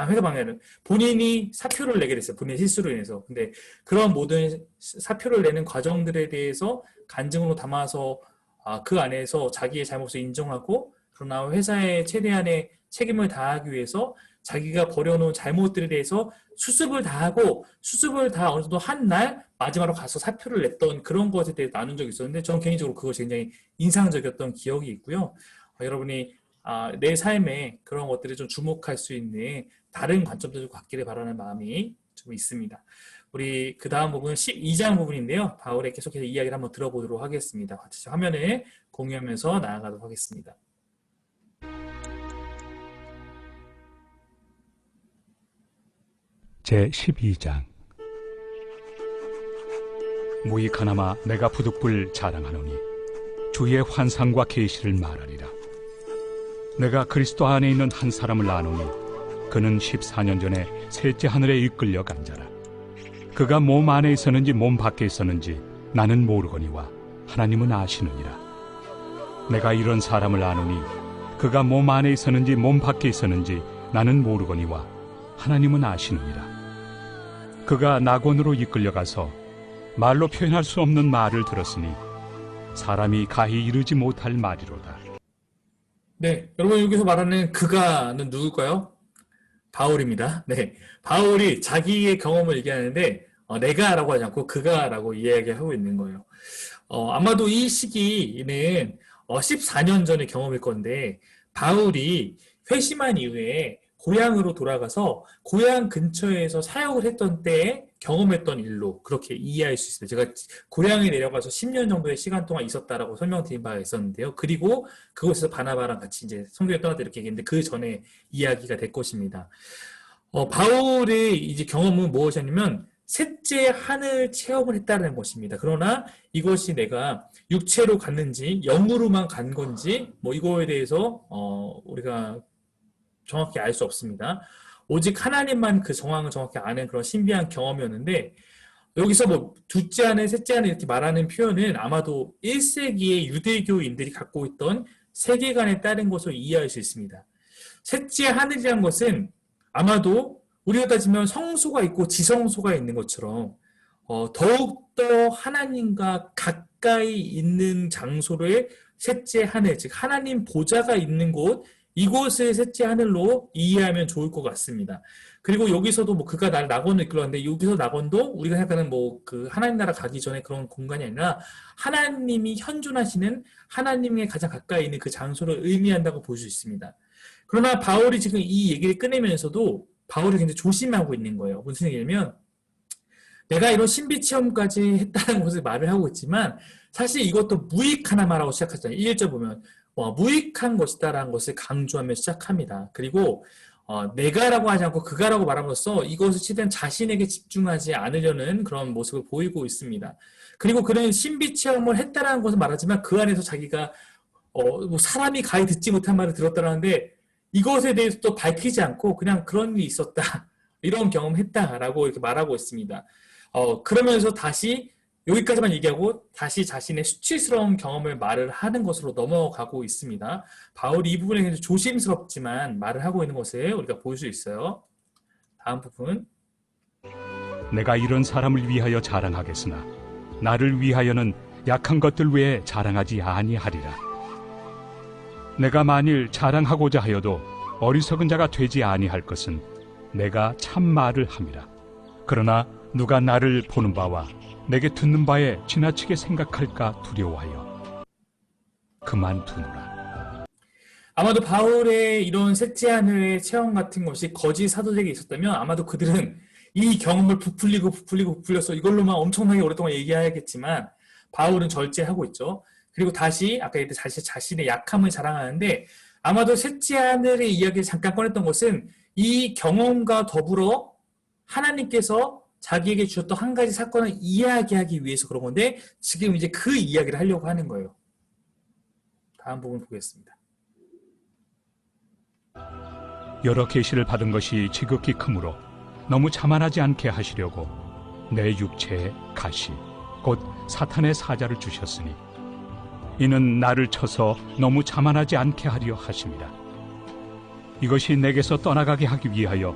회사가 망하는 본인이 사표를 내게 됐어요. 본인의 실수로 인해서. 근데 그런 모든 사표를 내는 과정들에 대해서 간증으로 담아서 그 안에서 자기의 잘못을 인정하고 그러나 회사에 최대한의 책임을 다하기 위해서 자기가 벌여놓은 잘못들에 대해서 수습을 다하고 수습을 다 어느 정도 한 날 마지막으로 가서 사표를 냈던 그런 것에 대해 나눈 적이 있었는데 저는 개인적으로 그것이 굉장히 인상적이었던 기억이 있고요. 여러분이 내 삶에 그런 것들을 좀 주목할 수 있는 다른 관점들을 갖기를 바라는 마음이 좀 있습니다. 우리 그 다음 부분 12장 부분인데요. 바울의 계속해서 이야기를 한번 들어보도록 하겠습니다. 같이 화면을 공유하면서 나아가도록 하겠습니다. 제12장 무익하나마 내가 부득불 자랑하노니 주의 환상과 계시를 말하리라. 내가 그리스도 안에 있는 한 사람을 아노니 그는 14년 전에 셋째 하늘에 이끌려 간 자라. 그가 몸 안에 있었는지 몸 밖에 있었는지 나는 모르거니와 하나님은 아시느니라. 내가 이런 사람을 아노니 그가 몸 안에 있었는지 몸 밖에 있었는지 나는 모르거니와 하나님은 아시느니라. 그가 낙원으로 이끌려가서 말로 표현할 수 없는 말을 들었으니 사람이 가히 이르지 못할 말이로다. 네, 여러분 여기서 말하는 그가는 누굴까요? 바울입니다. 네, 바울이 자기의 경험을 얘기하는데 내가라고 하지 않고 그가라고 이야기하고 있는 거예요. 아마도 이 시기는 14년 전의 경험일 건데 바울이 회심한 이후에 고향으로 돌아가서 고향 근처에서 사역을 했던 때에 경험했던 일로 그렇게 이해할 수 있습니다. 제가 고향에 내려가서 10년 정도의 시간 동안 있었다라고 설명드린 바가 있었는데요. 그리고 그곳에서 바나바랑 같이 이제 성교에 떠났다 이렇게 얘기했는데 그 전에 이야기가 될 것입니다. 바울의 이제 경험은 무엇이냐면 셋째 하늘 체험을 했다는 것입니다. 그러나 이것이 내가 육체로 갔는지 영으로만 간 건지 뭐 이거에 대해서 우리가 정확히 알 수 없습니다. 오직 하나님만 그 정황을 정확히 아는 그런 신비한 경험이었는데 여기서 뭐 둘째 하늘, 셋째 하늘 이렇게 말하는 표현은 아마도 1세기의 유대교인들이 갖고 있던 세계관에 따른 것으로 이해할 수 있습니다. 셋째 하늘이라는 것은 아마도 우리가 따지면 성소가 있고 지성소가 있는 것처럼 더욱더 하나님과 가까이 있는 장소를 셋째 하늘, 즉 하나님 보좌가 있는 곳 이곳을 셋째 하늘로 이해하면 좋을 것 같습니다. 그리고 여기서도 뭐 그가 나를 낙원으로 이끌었는데 여기서 낙원도 우리가 생각하는 뭐 그 하나님 나라 가기 전에 그런 공간이 아니라 하나님이 현존하시는 하나님의 가장 가까이 있는 그 장소를 의미한다고 볼 수 있습니다. 그러나 바울이 지금 이 얘기를 꺼내면서도 바울이 굉장히 조심하고 있는 거예요. 무슨 얘기냐면 내가 이런 신비 체험까지 했다는 것을 말을 하고 있지만 사실 이것도 무익하나마라고 시작하잖아요. 1절 보면 무익한 것이다라는 것을 강조하며 시작합니다. 그리고 내가라고 하지 않고 그가라고 말함으로써 이것을 최대한 자신에게 집중하지 않으려는 그런 모습을 보이고 있습니다. 그리고 그는 신비 체험을 했다라는 것을 말하지만 그 안에서 자기가 뭐 사람이 가히 듣지 못한 말을 들었다라는데 이것에 대해서 또 밝히지 않고 그냥 그런 일이 있었다. 이런 경험했다라고 이렇게 말하고 있습니다. 그러면서 다시 여기까지만 얘기하고 다시 자신의 수치스러운 경험을 말을 하는 것으로 넘어가고 있습니다. 바울이 이 부분에 굉장히 조심스럽지만 말을 하고 있는 것을 우리가 볼 수 있어요. 다음 부분. 내가 이런 사람을 위하여 자랑하겠으나 나를 위하여는 약한 것들 외에 자랑하지 아니하리라. 내가 만일 자랑하고자 하여도 어리석은 자가 되지 아니할 것은 내가 참 말을 함이라. 그러나 누가 나를 보는 바와 내게 듣는 바에 지나치게 생각할까 두려워하여 그만두노라. 아마도 바울의 이런 셋째 하늘의 체험 같은 것이 거짓 사도들에게 있었다면 아마도 그들은 이 경험을 부풀려서 이걸로만 엄청나게 오랫동안 얘기하겠지만 바울은 절제하고 있죠. 그리고 다시 아까 얘기했듯이 자신의 약함을 자랑하는데 아마도 셋째 하늘의 이야기를 잠깐 꺼냈던 것은 이 경험과 더불어 하나님께서 자기에게 주셨던 한 가지 사건을 이야기하기 위해서 그런 건데 지금 이제 그 이야기를 하려고 하는 거예요. 다음 부분 보겠습니다. 여러 계시를 받은 것이 지극히 크므로 너무 자만하지 않게 하시려고 내 육체에 가시 곧 사탄의 사자를 주셨으니 이는 나를 쳐서 너무 자만하지 않게 하려 하심이라. 이것이 내게서 떠나가게 하기 위하여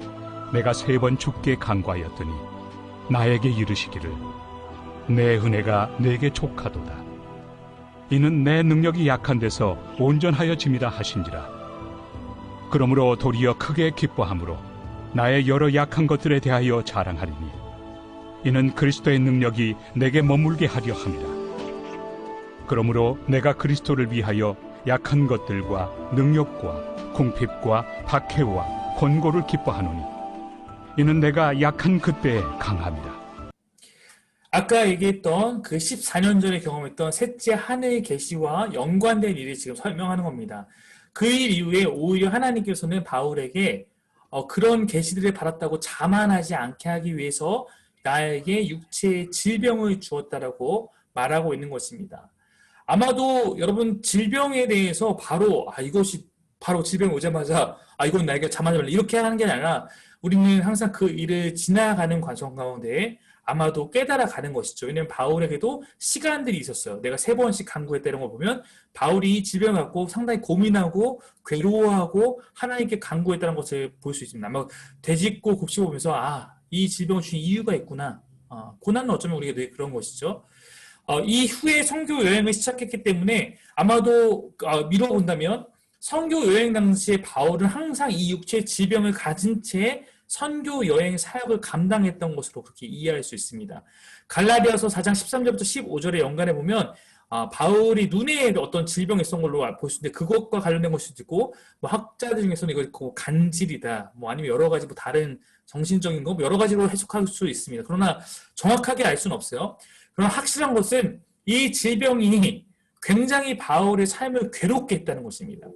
내가 3번 죽게 간구하였더니 나에게 이르시기를 내 은혜가 내게 족하도다. 이는 내 능력이 약한 데서 온전하여 짐이라 하신지라. 그러므로 도리어 크게 기뻐함으로 나의 여러 약한 것들에 대하여 자랑하리니 이는 그리스도의 능력이 내게 머물게 하려 함이라. 그러므로 내가 그리스도를 위하여 약한 것들과 능력과 궁핍과 박해와 권고를 기뻐하노니 이는 내가 약한 그때에 강함이라. 아까 얘기했던 그 14년 전에 경험했던 셋째 하늘의 계시와 연관된 일을 지금 설명하는 겁니다. 그 일 이후에 오히려 하나님께서는 바울에게 그런 계시들을 받았다고 자만하지 않게 하기 위해서 나에게 육체의 질병을 주었다라고 말하고 있는 것입니다. 아마도 여러분 질병에 대해서 바로 이것이 바로 질병이 오자마자 이건 나에게 자만하지 말라 이렇게 하는 게 아니라 우리는 항상 그 일을 지나가는 과정 가운데 아마도 깨달아 가는 것이죠. 왜냐하면 바울에게도 시간들이 있었어요. 내가 3번씩 간구했다 이런 거 보면 바울이 질병을 갖고 상당히 고민하고 괴로워하고 하나님께 간구했다는 것을 볼 수 있습니다. 아마 되짚고 곱씹어보면서 이 질병을 주신 이유가 있구나. 고난은 어쩌면 우리가 늘 그런 것이죠. 이후에 선교 여행을 시작했기 때문에 아마도 미뤄본다면 선교 여행 당시에 바울은 항상 이 육체의 질병을 가진 채 선교 여행 사역을 감당했던 것으로 그렇게 이해할 수 있습니다. 갈라디아서 4장 13절부터 15절에 연관해 보면 바울이 눈에 어떤 질병이 있었던 걸로 볼 수 있는데 그것과 관련된 것일 수도 있고 학자들 중에서는 이거 간질이다 아니면 여러 가지 다른 정신적인 거 여러 가지로 해석할 수 있습니다. 그러나 정확하게 알 수는 없어요. 그러나 확실한 것은 이 질병이 굉장히 바울의 삶을 괴롭게 했다는 것입니다.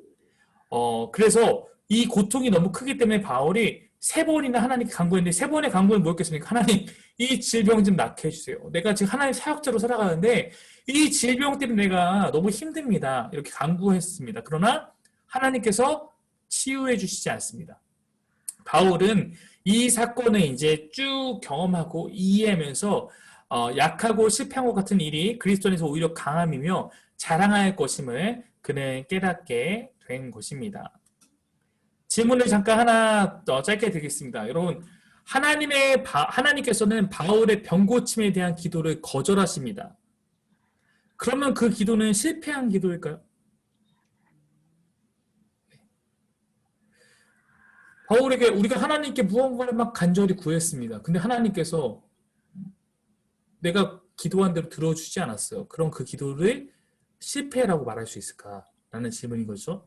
그래서 이 고통이 너무 크기 때문에 바울이 3번이나 하나님께 간구했는데 3번의 간구는 뭐였겠습니까? 하나님, 이 질병 좀 낫게 해주세요. 내가 지금 하나님 사역자로 살아가는데 이 질병 때문에 내가 너무 힘듭니다. 이렇게 간구했습니다. 그러나 하나님께서 치유해 주시지 않습니다. 바울은 이 사건을 이제 쭉 경험하고 이해하면서 약하고 실패한 것 같은 일이 그리스도 안에서 오히려 강함이며 자랑할 것임을 그는 깨닫게 된 것입니다. 질문을 잠깐 하나 짧게 드리겠습니다. 여러분, 하나님께서는 바울의 병고침에 대한 기도를 거절하십니다. 그러면 그 기도는 실패한 기도일까요? 바울에게 우리가 하나님께 무언가를 막 간절히 구했습니다. 근데 하나님께서 내가 기도한 대로 들어주지 않았어요. 그럼 그 기도를 실패라고 말할 수 있을까라는 질문인 거죠.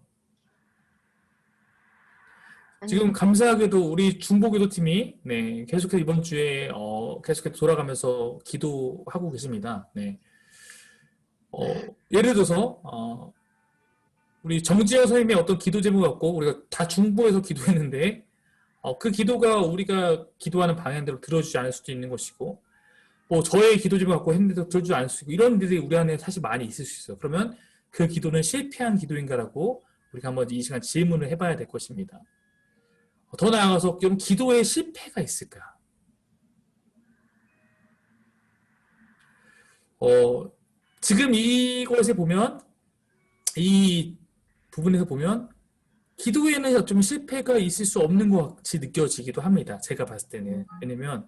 지금 감사하게도 우리 중보기도팀이 계속해서 이번 주에 계속해서 돌아가면서 기도하고 계십니다. 예를 들어서 우리 정지영 선생님의 어떤 기도 제목을 갖고 우리가 다 중보해서 기도했는데 그 기도가 우리가 기도하는 방향대로 들어주지 않을 수도 있는 것이고 저의 기도 제목을 갖고 했는데도 들어주지 않을 수 있고 이런 일들이 우리 안에 사실 많이 있을 수 있어요. 그러면 그 기도는 실패한 기도인가라고 우리가 한번 이 시간 질문을 해봐야 될 것입니다. 더 나아가서 좀 기도에 실패가 있을까? 지금 이것에 보면 이 부분에서 보면 기도에는 좀 실패가 있을 수 없는 것 같이 느껴지기도 합니다. 제가 봤을 때는. 왜냐면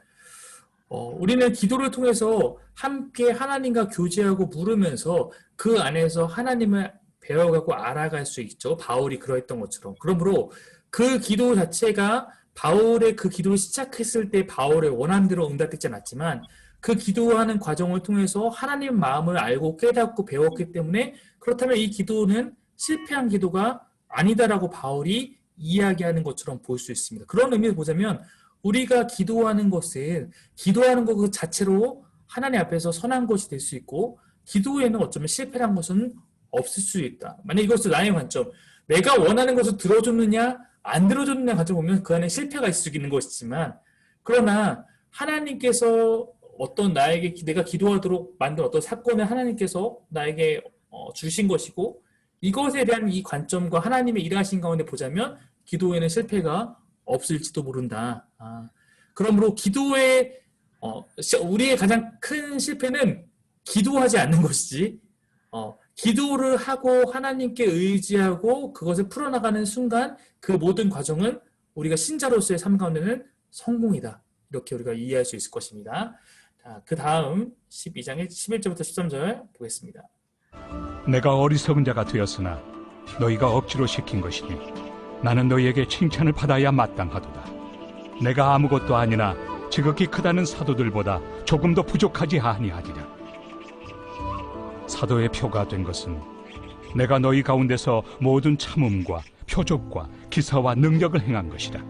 우리는 기도를 통해서 함께 하나님과 교제하고 물으면서 그 안에서 하나님을 배워가고 알아갈 수 있죠. 바울이 그러했던 것처럼. 그러므로 그 기도 자체가 바울의 그 기도를 시작했을 때 바울의 원함대로 응답되지 않았지만 그 기도하는 과정을 통해서 하나님의 마음을 알고 깨닫고 배웠기 때문에 그렇다면 이 기도는 실패한 기도가 아니다라고 바울이 이야기하는 것처럼 볼 수 있습니다. 그런 의미에서 보자면 우리가 기도하는 것은 기도하는 것 그 자체로 하나님 앞에서 선한 것이 될 수 있고 기도에는 어쩌면 실패한 것은 없을 수 있다. 만약 이것을 나의 관점, 내가 원하는 것을 들어줬느냐 안 들어줬느냐 관점 보면 그 안에 실패가 있을 수 있는 것이지만 그러나 하나님께서 어떤 나에게 내가 기도하도록 만든 어떤 사건을 하나님께서 나에게 주신 것이고 이것에 대한 이 관점과 하나님의 일하신 가운데 보자면 기도에는 실패가 없을지도 모른다. 그러므로 기도에 우리의 가장 큰 실패는 기도하지 않는 것이지, 기도를 하고 하나님께 의지하고 그것을 풀어나가는 순간 그 모든 과정은 우리가 신자로서의 삶 가운데는 성공이다. 이렇게 우리가 이해할 수 있을 것입니다. 자, 그 다음 12장의 11절부터 13절 보겠습니다. 내가 어리석은 자가 되었으나 너희가 억지로 시킨 것이니 나는 너희에게 칭찬을 받아야 마땅하도다. 내가 아무것도 아니나 지극히 크다는 사도들보다 조금 더 부족하지 아니하리라. 사도의 표가 된 것은 내가 너희 가운데서 모든 참음과 표적과 기사와 능력을 행한 것이다.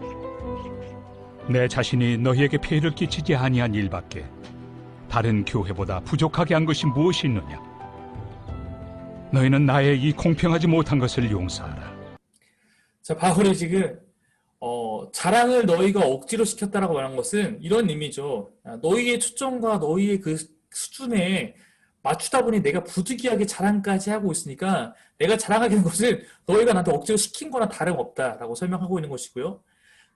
내 자신이 너희에게 폐해를 끼치지 아니한 일밖에 다른 교회보다 부족하게 한 것이 무엇이 있느냐? 너희는 나의 이 공평하지 못한 것을 용서하라. 자, 바울이 지금 자랑을 너희가 억지로 시켰다라고 말한 것은 이런 의미죠. 너희의 초점과 너희의 그 수준에 맞추다 보니 내가 부득이하게 자랑까지 하고 있으니까 내가 자랑하게 된 것은 너희가 나한테 억지로 시킨 거나 다름없다라고 설명하고 있는 것이고요.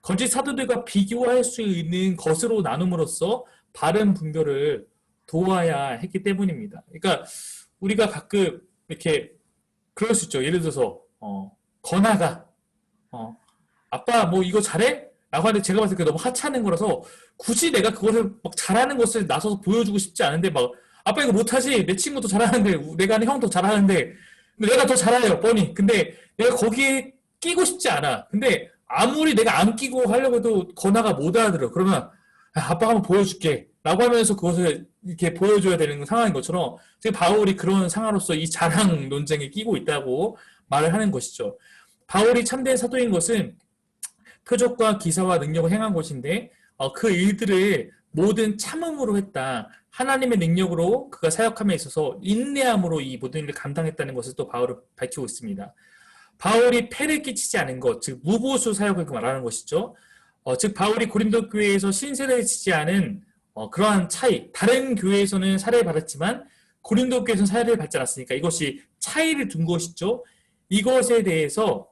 거짓 사도들과 비교할 수 있는 것으로 나눔으로써 바른 분별을 도와야 했기 때문입니다. 그러니까 우리가 가끔 이렇게 그럴 수 있죠. 예를 들어서 건아가 아빠 뭐 이거 잘해? 라고 하는데 제가 봤을 때 너무 하찮은 거라서 굳이 내가 그것을 막 잘하는 것을 나서서 보여주고 싶지 않은데 막 아빠 이거 못하지? 내 친구도 잘하는데 내가 아는 형도 잘하는데 내가 더 잘해요 뻔히. 근데 내가 거기에 끼고 싶지 않아. 근데 아무리 내가 안 끼고 하려고 해도 건아가 못 알아들어. 그러면 아빠가 한번 보여줄게 라고 하면서 그것을 이렇게 보여줘야 되는 상황인 것처럼 지금 바울이 그런 상황으로서 이 자랑 논쟁에 끼고 있다고 말을 하는 것이죠. 바울이 참된 사도인 것은 표적과 기사와 능력을 행한 것인데 그 일들을 모든 참음으로 했다. 하나님의 능력으로 그가 사역함에 있어서 인내함으로 이 모든 일을 감당했다는 것을 또 바울은 밝히고 있습니다. 바울이 폐를 끼치지 않은 것, 즉 무보수 사역을 말하는 것이죠. 즉 바울이 고린도 교회에서 신세를 지지 않은 그러한 차이, 다른 교회에서는 사례를 받았지만 고린도 교회에서는 사례를 받지 않았으니까 이것이 차이를 둔 것이죠. 이것에 대해서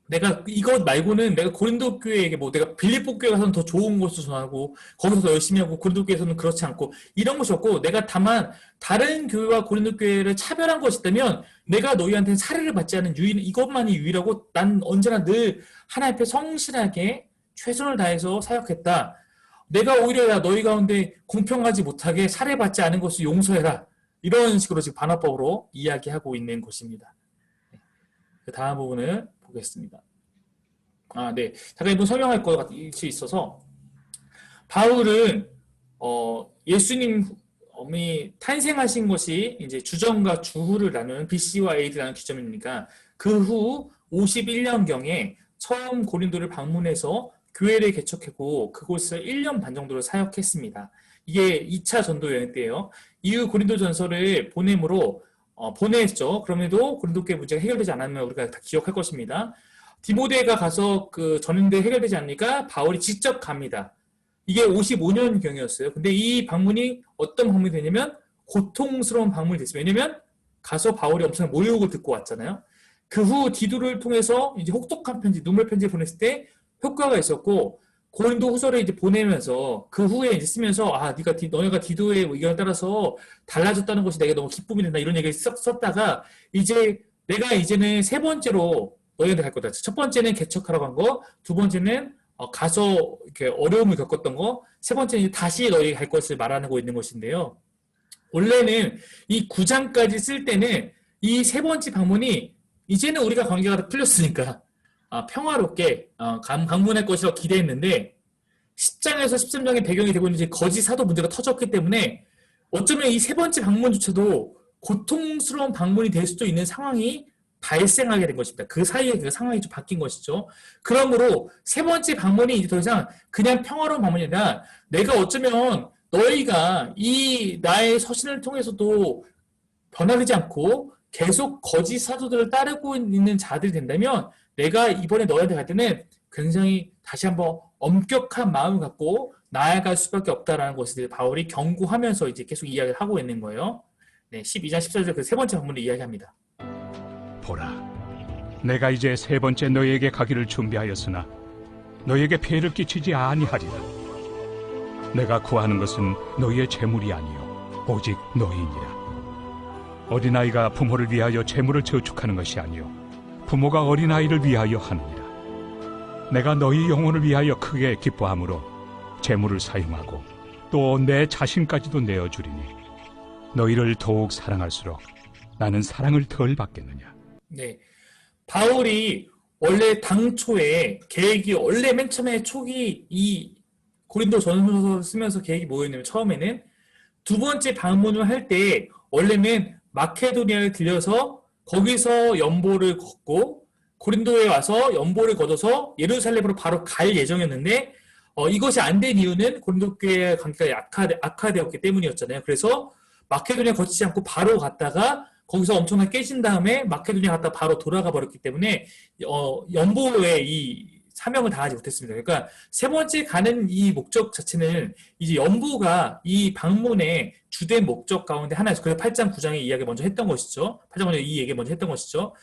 내가 이것 말고는 내가 고린도 교회에게 뭐 내가 빌립보 교회 가서는 더 좋은 것을 전하고 거기서 더 열심히 하고 고린도 교회에서는 그렇지 않고 이런 것이 없고 내가 다만 다른 교회와 고린도 교회를 차별한 것이 있다면 내가 너희한테는 사례를 받지 않은 이것만이 유일하고 난 언제나 늘 하나님 앞에 성실하게 최선을 다해서 사역했다. 내가 오히려 너희 가운데 공평하지 못하게 사례받지 않은 것을 용서해라. 이런 식으로 지금 반화법으로 이야기하고 있는 것입니다. 그 다음 부분을 보겠습니다. 네. 잠깐 이번 설명할 것이 있어서 바울은 예수님이 탄생하신 것이 이제 주전과 주후를 나누는 BC와 AD라는 기점이니까 그 후 51년경에 처음 고린도를 방문해서 교회를 개척했고 그곳에서 1년 반 정도를 사역했습니다. 이게 2차 전도 여행 때예요. 이후 고린도 전서를 보냄으로 보냈죠. 그럼에도 고린도 교회 문제가 해결되지 않았면 우리가 다 기억할 것입니다. 디모데가 가서 그 전인데 해결되지 않으니까 바울이 직접 갑니다. 이게 55년경이었어요. 근데 이 방문이 어떤 방문이 되냐면 고통스러운 방문이 됐어요. 왜냐면 가서 바울이 엄청난 모욕을 듣고 왔잖아요. 그 후 디도를 통해서 이제 혹독한 편지, 눈물 편지를 보냈을 때 효과가 있었고 고린도 후서를 이제 보내면서 그 후에 이제 쓰면서 너네가 디도의 의견에 따라서 달라졌다는 것이 내가 너무 기쁨이 된다 이런 얘기를 썼다가 이제 내가 이제는 세 번째로 너희한테 갈 거다. 첫 번째는 개척하러 간 거, 두 번째는 가서 이렇게 어려움을 겪었던 거, 세 번째는 이제 다시 너희 갈 것을 말하고 있는 것인데요. 원래는 이 9장까지 쓸 때는 이 세 번째 방문이 이제는 우리가 관계가 다 풀렸으니까 평화롭게 방문할 것이라고 기대했는데 10장에서 13장의 배경이 되고 있는 이제 거짓 사도 문제가 터졌기 때문에 어쩌면 이 세 번째 방문조차도 고통스러운 방문이 될 수도 있는 상황이 발생하게 된 것입니다. 그 사이에 그 상황이 좀 바뀐 것이죠. 그러므로 세 번째 방문이 이제 더 이상 그냥 평화로운 방문이 아니라 내가 어쩌면 너희가 이 나의 서신을 통해서도 변화되지 않고 계속 거짓 사도들을 따르고 있는 자들이 된다면 내가 이번에 너희한테 갈 때는 굉장히 다시 한번 엄격한 마음을 갖고 나아갈 수밖에 없다라는 것을 바울이 경고하면서 이제 계속 이야기를 하고 있는 거예요. 네, 12장 14절 그 세 번째 방문을 이야기합니다. 보라, 내가 이제 세 번째 너희에게 가기를 준비하였으나 너희에게 폐해를 끼치지 아니하리라. 내가 구하는 것은 너희의 재물이 아니요 오직 너희니라. 어린아이가 부모를 위하여 재물을 저축하는 것이 아니요 부모가 어린아이를 위하여 하느니라. 내가 너희 영혼을 위하여 크게 기뻐함으로 재물을 사용하고 또 내 자신까지도 내어주리니 너희를 더욱 사랑할수록 나는 사랑을 덜 받겠느냐. 네. 바울이 원래 당초에 계획이 원래 맨 처음에 초기 이 고린도 전서 쓰면서 계획이 뭐였냐면 처음에는 두 번째 방문을 할 때 원래는 마케도니아를 들려서 거기서 연보를 걷고 고린도에 와서 연보를 걷어서 예루살렘으로 바로 갈 예정이었는데 이것이 안 된 이유는 고린도 교회의 관계가 악화되었기 때문이었잖아요. 그래서 마케도니아 거치지 않고 바로 갔다가 거기서 엄청나게 깨진 다음에 마케도니아 갔다가 바로 돌아가 버렸기 때문에 연보의 이 사명을 다하지 못했습니다. 그러니까 세 번째 가는 이 목적 자체는 이제 연보가 이 방문의 주된 목적 가운데 하나였어요. 그래서 8장 9장의 이야기 먼저 했던 것이죠. 8장 9장의 이 얘기 먼저 했던 것이죠.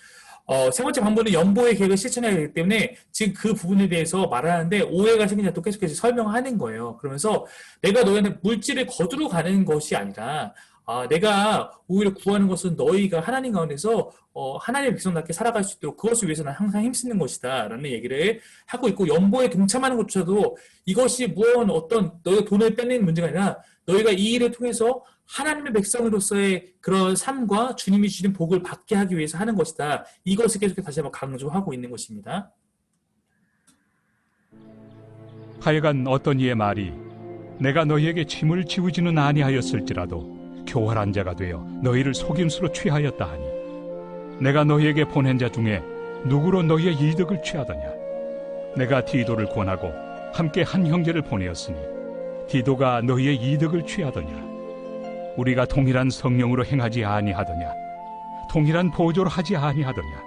세 번째 방문은 연보의 계획을 실천해야 되기 때문에 지금 그 부분에 대해서 말하는데 오해가 생기지 않도록 계속해서 설명하는 거예요. 그러면서 내가 너희한테 물질을 거두러 가는 것이 아니라 내가 오히려 구하는 것은 너희가 하나님 가운데서 하나님의 백성답게 살아갈 수 있도록 그것을 위해서 난 항상 힘쓰는 것이다 라는 얘기를 하고 있고 연보에 동참하는 것조차도 이것이 무언 어떤 너희가 돈을 뺏는 문제가 아니라 너희가 이 일을 통해서 하나님의 백성으로서의 그런 삶과 주님이 주신 복을 받게 하기 위해서 하는 것이다. 이것을 계속 다시 한번 강조하고 있는 것입니다. 하여간 어떤 이의 말이 내가 너희에게 짐을 지우지는 아니하였을지라도 교활한 자가 되어 너희를 속임수로 취하였다 하니 내가 너희에게 보낸 자 중에 누구로 너희의 이득을 취하더냐. 내가 디도를 권하고 함께 한 형제를 보내었으니 디도가 너희의 이득을 취하더냐. 우리가 동일한 성령으로 행하지 아니하더냐. 동일한 보조로 하지 아니하더냐.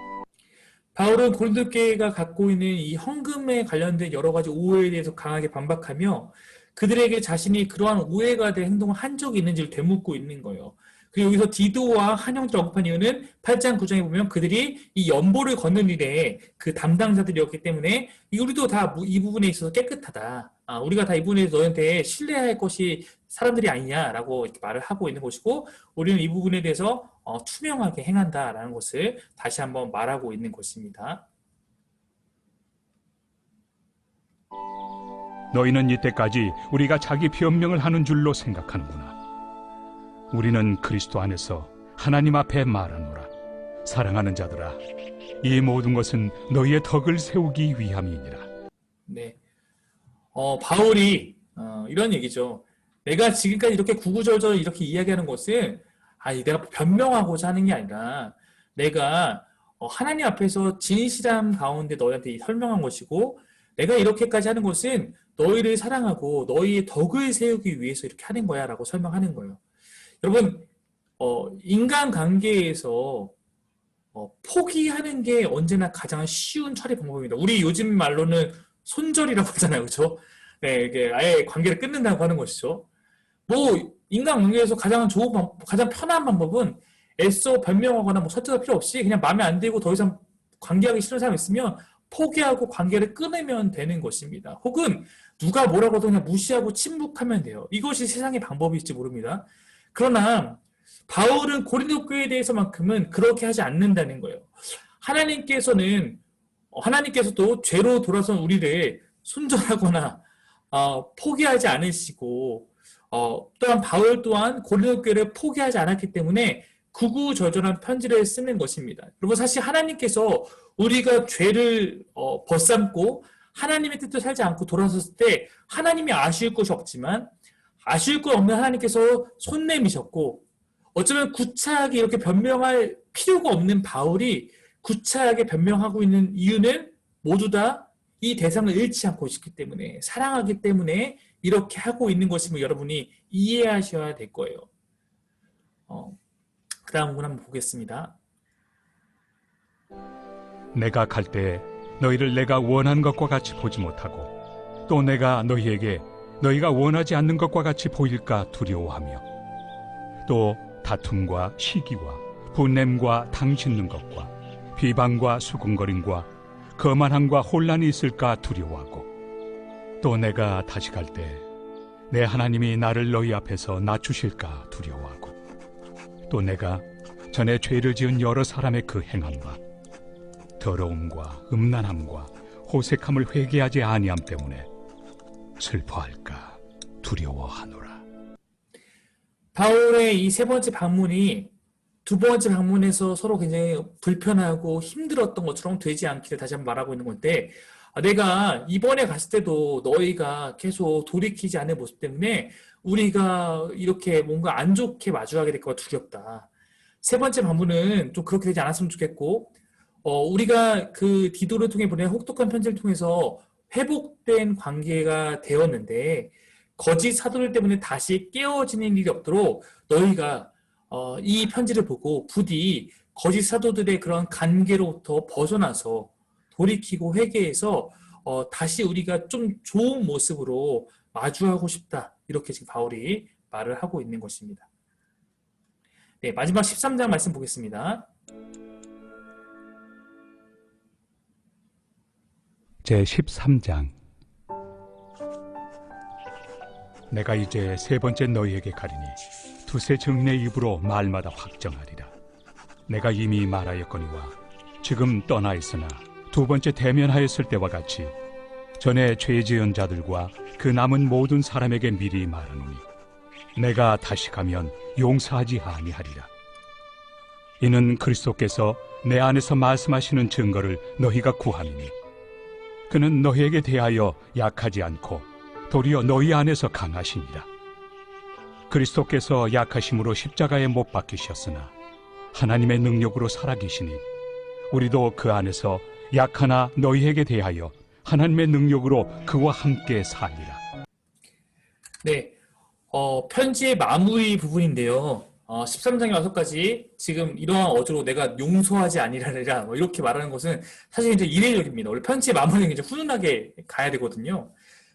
바울은 고린도 교회가 갖고 있는 이 헌금에 관련된 여러 가지 오해에 대해서 강하게 반박하며 그들에게 자신이 그러한 오해가 된 행동을 한 적이 있는지를 되묻고 있는 거예요. 그리고 여기서 디도와 한 형제를 언급한 이유는 8장 9장에 보면 그들이 이 연보를 걷는 일에 그 담당자들이었기 때문에 우리도 다 이 부분에 있어서 깨끗하다. 우리가 다 이 부분에 너희한테 신뢰할 것이 사람들이 아니냐라고 이렇게 말을 하고 있는 것이고 우리는 이 부분에 대해서 투명하게 행한다라는 것을 다시 한번 말하고 있는 것입니다. 너희는 이때까지 우리가 자기 변명을 하는 줄로 생각하는구나. 우리는 그리스도 안에서 하나님 앞에 말하노라. 사랑하는 자들아, 이 모든 것은 너희의 덕을 세우기 위함이니라. 네, 바울이 이런 얘기죠. 내가 지금까지 이렇게 구구절절 이렇게 이야기하는 것은 내가 변명하고자 하는 게 아니라 내가 하나님 앞에서 진실함 가운데 너희한테 설명한 것이고 내가 이렇게까지 하는 것은 너희를 사랑하고 너희의 덕을 세우기 위해서 이렇게 하는 거야 라고 설명하는 거예요. 여러분 인간관계에서 포기하는 게 언제나 가장 쉬운 처리 방법입니다. 우리 요즘 말로는 손절이라고 하잖아요. 그렇죠? 네, 이게 아예 관계를 끊는다고 하는 것이죠. 뭐 인간관계에서 가장 편한 방법은 애써 변명하거나 설득할 필요 없이 그냥 마음에 안 들고 더 이상 관계하기 싫은 사람이 있으면 포기하고 관계를 끊으면 되는 것입니다. 혹은 누가 뭐라고 해도 그냥 무시하고 침묵하면 돼요. 이것이 세상의 방법일지 모릅니다. 그러나 바울은 고린도 교회에 대해서만큼은 그렇게 하지 않는다는 거예요. 하나님께서도 죄로 돌아선 우리를 손절하거나 포기하지 않으시고 또한 바울 또한 고린도 교회를 포기하지 않았기 때문에 구구절절한 편지를 쓰는 것입니다. 여러분 사실 하나님께서 우리가 죄를 벗삼고 하나님의 뜻대로 살지 않고 돌아섰을 때 하나님이 아쉬울 것이 없지만 아쉬울 것 없는 하나님께서 손 내미셨고 어쩌면 구차하게 이렇게 변명할 필요가 없는 바울이 구차하게 변명하고 있는 이유는 모두 다 이 대상을 잃지 않고 있기 때문에 사랑하기 때문에 이렇게 하고 있는 것임을 여러분이 이해하셔야 될 거예요. 그 다음 부분 한번 보겠습니다. 내가 갈 때 너희를 내가 원한 것과 같이 보지 못하고 또 내가 너희에게 너희가 원하지 않는 것과 같이 보일까 두려워하며 또 다툼과 시기와 분냄과 당짓는 것과 비방과 수군거림과 거만함과 혼란이 있을까 두려워하고 또 내가 다시 갈 때 내 하나님이 나를 너희 앞에서 낮추실까 두려워하고 또 내가 전에 죄를 지은 여러 사람의 그 행함과 더러움과 음란함과 호색함을 회개하지 아니함 때문에 슬퍼할까 두려워하노라. 바울의 이 세 번째 방문이 두 번째 방문에서 서로 굉장히 불편하고 힘들었던 것처럼 되지 않기를 다시 한번 말하고 있는 건데, 내가 이번에 갔을 때도 너희가 계속 돌이키지 않는 모습 때문에 우리가 이렇게 뭔가 안 좋게 마주하게 될까 봐 두렵다. 세 번째 방문은 좀 그렇게 되지 않았으면 좋겠고, 우리가 그 디도를 통해 보낸 혹독한 편지를 통해서 회복된 관계가 되었는데, 거짓 사도들 때문에 다시 깨어지는 일이 없도록 너희가 이 편지를 보고 부디 거짓 사도들의 그런 관계로부터 벗어나서 돌이키고 회개해서 다시 우리가 좀 좋은 모습으로 마주하고 싶다. 이렇게 지금 바울이 말을 하고 있는 것입니다. 네, 마지막 13장 말씀 보겠습니다. 제13장. 내가 이제 세 번째 너희에게 가리니 두세 증인의 입으로 말마다 확정하리라. 내가 이미 말하였거니와 지금 떠나 있으나 두 번째 대면하였을 때와 같이 전에 죄 지은 자들과 그 남은 모든 사람에게 미리 말하노니 내가 다시 가면 용서하지 아니하리라. 이는 그리스도께서 내 안에서 말씀하시는 증거를 너희가 구함이니 그는 너희에게 대하여 약하지 않고 도리어 너희 안에서 강하시니라. 그리스도께서 약하심으로 십자가에 못 박히셨으나 하나님의 능력으로 살아계시니 우리도 그 안에서 약하나 너희에게 대하여 하나님의 능력으로 그와 함께 살리라. 네, 편지의 마무리 부분인데요. 13장에 와서까지 지금 이러한 어조로 내가 용서하지 아니하리라 이렇게 말하는 것은 사실 이제 이례적입니다. 원래 편지의 마무리는 이제 훈훈하게 가야 되거든요.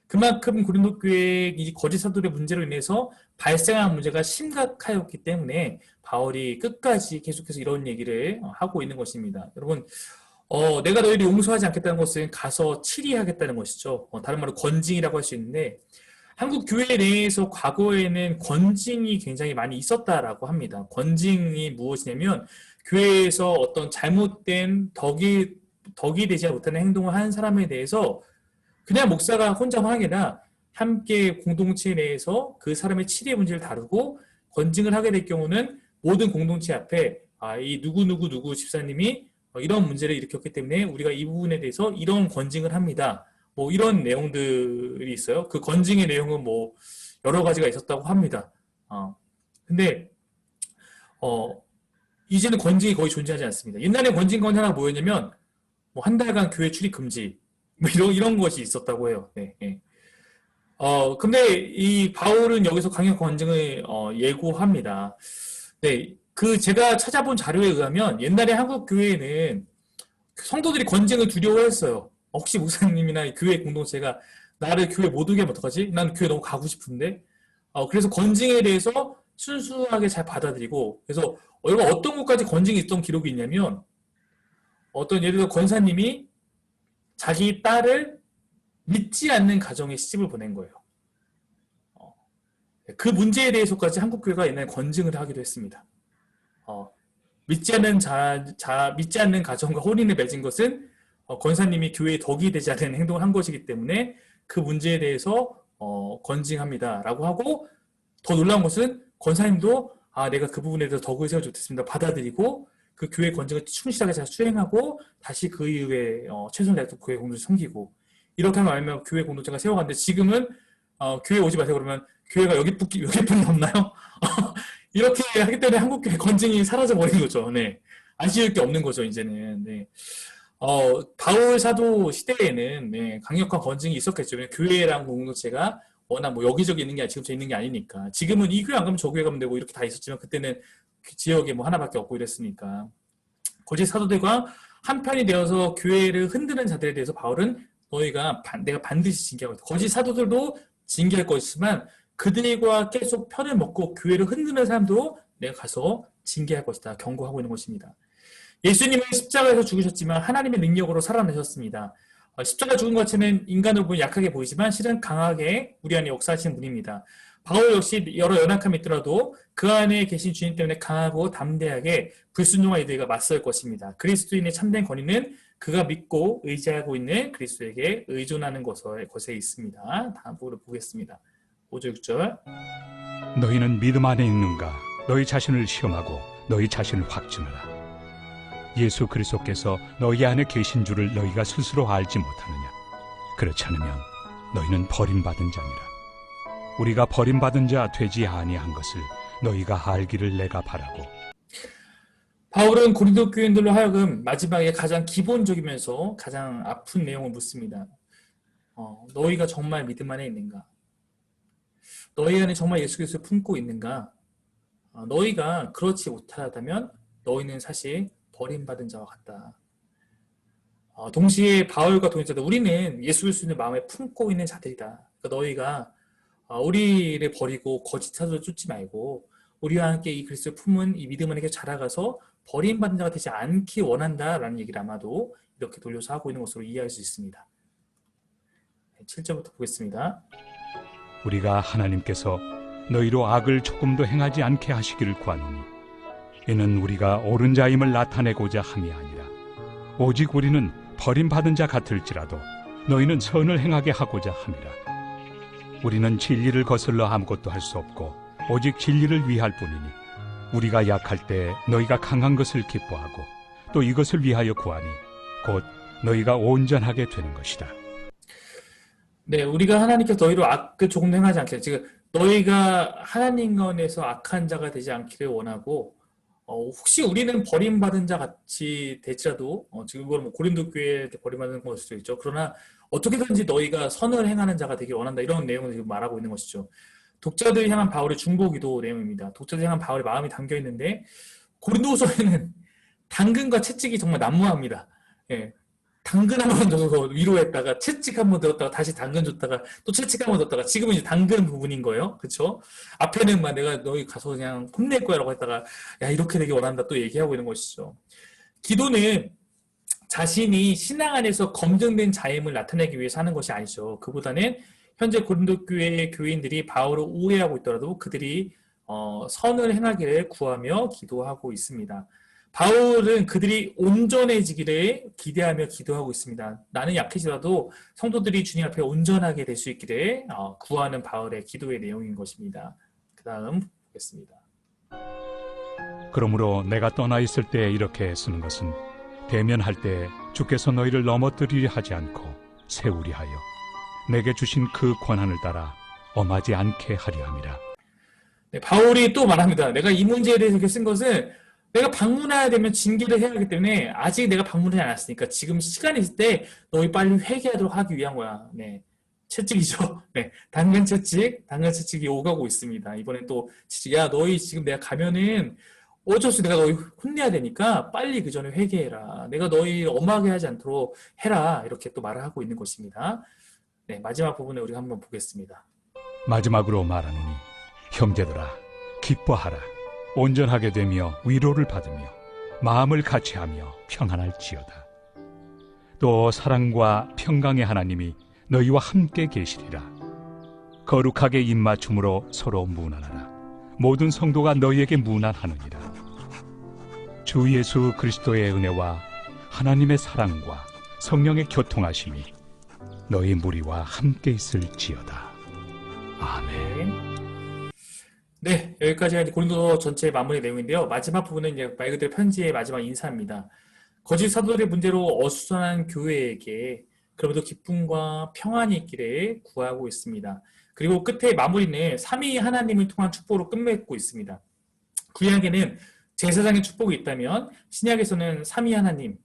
그만큼 고린도 교회의 이 거짓 사도들의 문제로 인해서 발생한 문제가 심각하였기 때문에 바울이 끝까지 계속해서 이런 얘기를 하고 있는 것입니다. 여러분, 내가 너희를 용서하지 않겠다는 것은 가서 치리하겠다는 것이죠. 다른 말로 건징이라고 할 수 있는데, 한국 교회 내에서 과거에는 건징이 굉장히 많이 있었다라고 합니다. 건징이 무엇이냐면 교회에서 어떤 잘못된 덕이 되지 못하는 행동을 한 사람에 대해서 그냥 목사가 혼자만 아니라 함께 공동체 내에서 그 사람의 치리의 문제를 다루고 건징을 하게 될 경우는 모든 공동체 앞에 이 누구 집사님이 이런 문제를 일으켰기 때문에 우리가 이 부분에 대해서 이런 건징을 합니다. 뭐 이런 내용들이 있어요. 그 건징의 내용은 뭐 여러 가지가 있었다고 합니다. 근데 이제는 건징이 거의 존재하지 않습니다. 옛날에 건징건 하나 뭐였냐면 뭐 한 달간 교회 출입 금지 뭐 이런 것이 있었다고 해요. 네, 네. 근데 이 바울은 여기서 강력 건징을 예고합니다. 네, 그 제가 찾아본 자료에 의하면 옛날에 한국 교회에는 성도들이 건징을 두려워했어요. 혹시 목사님이나 교회 공동체가 나를 교회 못 오게 하면 어떡하지? 난 교회 너무 가고 싶은데. 그래서 건징에 대해서 순수하게 잘 받아들이고, 그래서 여러분 어떤 곳까지 건징이 있던 기록이 있냐면 예를 들어 권사님이 자기 딸을 믿지 않는 가정에 시집을 보낸 거예요. 그 문제에 대해서까지 한국 교회가 옛날에 건징을 하기도 했습니다. 믿지 않는 가정과 혼인을 맺은 것은 권사님이 교회에 덕이 되지 않는 행동을 한 것이기 때문에 그 문제에 대해서 건징합니다라고 하고, 더 놀라운 것은 권사님도 내가 그 부분에 대해서 덕을 세워주지 못했습니다 받아들이고 그 교회 건징을 충실하게 잘 수행하고 다시 그 이후에 최선을 다해서 교회 공동체 섬기고, 이렇게 하면 교회 공동체가 세워가는데, 지금은 교회 오지 마세요 그러면 교회가 여기뿐이 없나요? 이렇게 하기 때문에 한국 교회 건징이 사라져 버린 거죠. 네, 아쉬울 게 없는 거죠 이제는. 네. 바울 사도 시대에는 네, 강력한 건징이 있었겠죠. 교회랑 공동체가 워낙 뭐 여기저기 있는 게 지금처럼 있는 게 아니니까. 지금은 이 교회 안 가면 저 교회 가면 되고 이렇게 다 있었지만 그때는 그 지역에 뭐 하나밖에 없고 이랬으니까. 거짓 사도들과 한편이 되어서 교회를 흔드는 자들에 대해서 바울은 내가 반드시 징계하고 있다. 거짓 사도들도 징계할 것이지만 그들과 계속 편을 먹고 교회를 흔드는 사람도 내가 가서 징계할 것이다. 경고하고 있는 것입니다. 예수님은 십자가에서 죽으셨지만 하나님의 능력으로 살아나셨습니다. 십자가 죽은 것 자체는 인간으로 보면 약하게 보이지만 실은 강하게 우리 안에 역사하시는 분입니다. 바울 역시 여러 연약함이 있더라도 그 안에 계신 주님 때문에 강하고 담대하게 불순종한 이들과 맞설 것입니다. 그리스도인의 참된 권위는 그가 믿고 의지하고 있는 그리스도에게 의존하는 것에 있습니다. 다음 부분을 보겠습니다. 5절 6절. 너희는 믿음 안에 있는가? 너희 자신을 시험하고 너희 자신을 확증하라. 예수 그리스도께서 너희 안에 계신 줄을 너희가 스스로 알지 못하느냐? 그렇지 않으면 너희는 버림받은 자니라. 우리가 버림받은 자 되지 아니한 것을 너희가 알기를 내가 바라고. 바울은 고린도 교인들로 하여금 마지막에 가장 기본적이면서 가장 아픈 내용을 묻습니다. 너희가 정말 믿음 안에 있는가? 너희 안에 정말 예수 그리스도를 품고 있는가? 너희가 그렇지 못하다면 너희는 사실 버림받은 자와 같다. 동시에 바울과 동행자들 우리는 예수 그리스도를 마음에 품고 있는 자들이다. 그러니까 너희가 우리를 버리고 거짓 사도를 쫓지 말고 우리와 함께 이 그리스도를 품은 이 믿음 안에 자라가서 버림받은 자가 되지 않기 원한다라는 얘기를 아마도 이렇게 돌려서 하고 있는 것으로 이해할 수 있습니다. 7절부터 보겠습니다. 우리가 하나님께서 너희로 악을 조금도 행하지 않게 하시기를 구하노니 이는 우리가 옳은 자임을 나타내고자 함이 아니라 오직 우리는 버림받은 자 같을지라도 너희는 선을 행하게 하고자 함이라. 우리는 진리를 거슬러 아무것도 할 수 없고 오직 진리를 위할 뿐이니 우리가 약할 때 너희가 강한 것을 기뻐하고 또 이것을 위하여 구하니 곧 너희가 온전하게 되는 것이다. 네, 우리가 하나님께서 너희로 악을 조금 행하지 않게 지금 너희가 하나님 안에서 악한 자가 되지 않기를 원하고 혹시 우리는 버림받은 자 같이 될지라도 지금 이거는 뭐 고린도 교회에 버림받은 걸 수도 있죠. 그러나 어떻게든지 너희가 선을 행하는 자가 되길 원한다. 이런 내용을 지금 말하고 있는 것이죠. 독자들 향한 바울의 중보기도 내용입니다. 독자들 향한 바울의 마음이 담겨 있는데 고린도서에는 당근과 채찍이 정말 난무합니다. 예. 당근 한 번 줘서 위로했다가 채찍 한 번 들었다가 다시 당근 줬다가 또 채찍 한 번 줬다가 지금은 이제 당근 부분인 거예요. 그렇죠? 앞에는 막 내가 너희 가서 그냥 혼낼 거야라고 했다가 야 이렇게 되길 원한다 또 얘기하고 있는 것이죠. 기도는 자신이 신앙 안에서 검증된 자임을 나타내기 위해서 하는 것이 아니죠. 그보다는 현재 고린도 교회의 교인들이 바울을 오해하고 있더라도 그들이 선을 행하기를 구하며 기도하고 있습니다. 바울은 그들이 온전해지기를 기대하며 기도하고 있습니다. 나는 약해지더라도 성도들이 주님 앞에 온전하게 될 수 있기를 구하는 바울의 기도의 내용인 것입니다. 그 다음 보겠습니다. 그러므로 내가 떠나 있을 때 이렇게 쓰는 것은 대면할 때 주께서 너희를 넘어뜨리려 하지 않고 세우리 하여 내게 주신 그 권한을 따라 엄하지 않게 하려 함이라. 네, 바울이 또 말합니다. 내가 이 문제에 대해서 이렇게 쓴 것은 내가 방문해야 되면 징계를 해야 하기 때문에 아직 내가 방문하지 않았으니까 지금 시간이 있을 때 너희 빨리 회개하도록 하기 위한 거야. 네. 채찍이죠. 네. 당근 채찍이 오가고 있습니다. 이번엔 또 채찍, 야, 너희 지금 내가 가면은 어쩔 수 없이 내가 너희 혼내야 되니까 빨리 그 전에 회개해라. 내가 너희 엄하게 하지 않도록 해라. 이렇게 또 말을 하고 있는 것입니다. 네. 마지막 부분에 우리가 한번 보겠습니다. 마지막으로 말하노니 형제들아 기뻐하라. 온전하게 되며 위로를 받으며 마음을 같이하며 평안할지어다. 또 사랑과 평강의 하나님이 너희와 함께 계시리라. 거룩하게 입맞춤으로 서로 문안하라. 모든 성도가 너희에게 문안하느니라. 주 예수 그리스도의 은혜와 하나님의 사랑과 성령의 교통하심이 너희 무리와 함께 있을지어다. 아멘. 네, 여기까지가 이제 고린도 전체 마무리 내용인데요. 마지막 부분은 이제 말 그대로 편지의 마지막 인사입니다. 거짓 사도들의 문제로 어수선한 교회에게 그럼에도 기쁨과 평안이 있기를 구하고 있습니다. 그리고 끝에 마무리는 삼위 하나님을 통한 축복으로 끝맺고 있습니다. 구약에는 제사장의 축복이 있다면 신약에서는 삼위 하나님,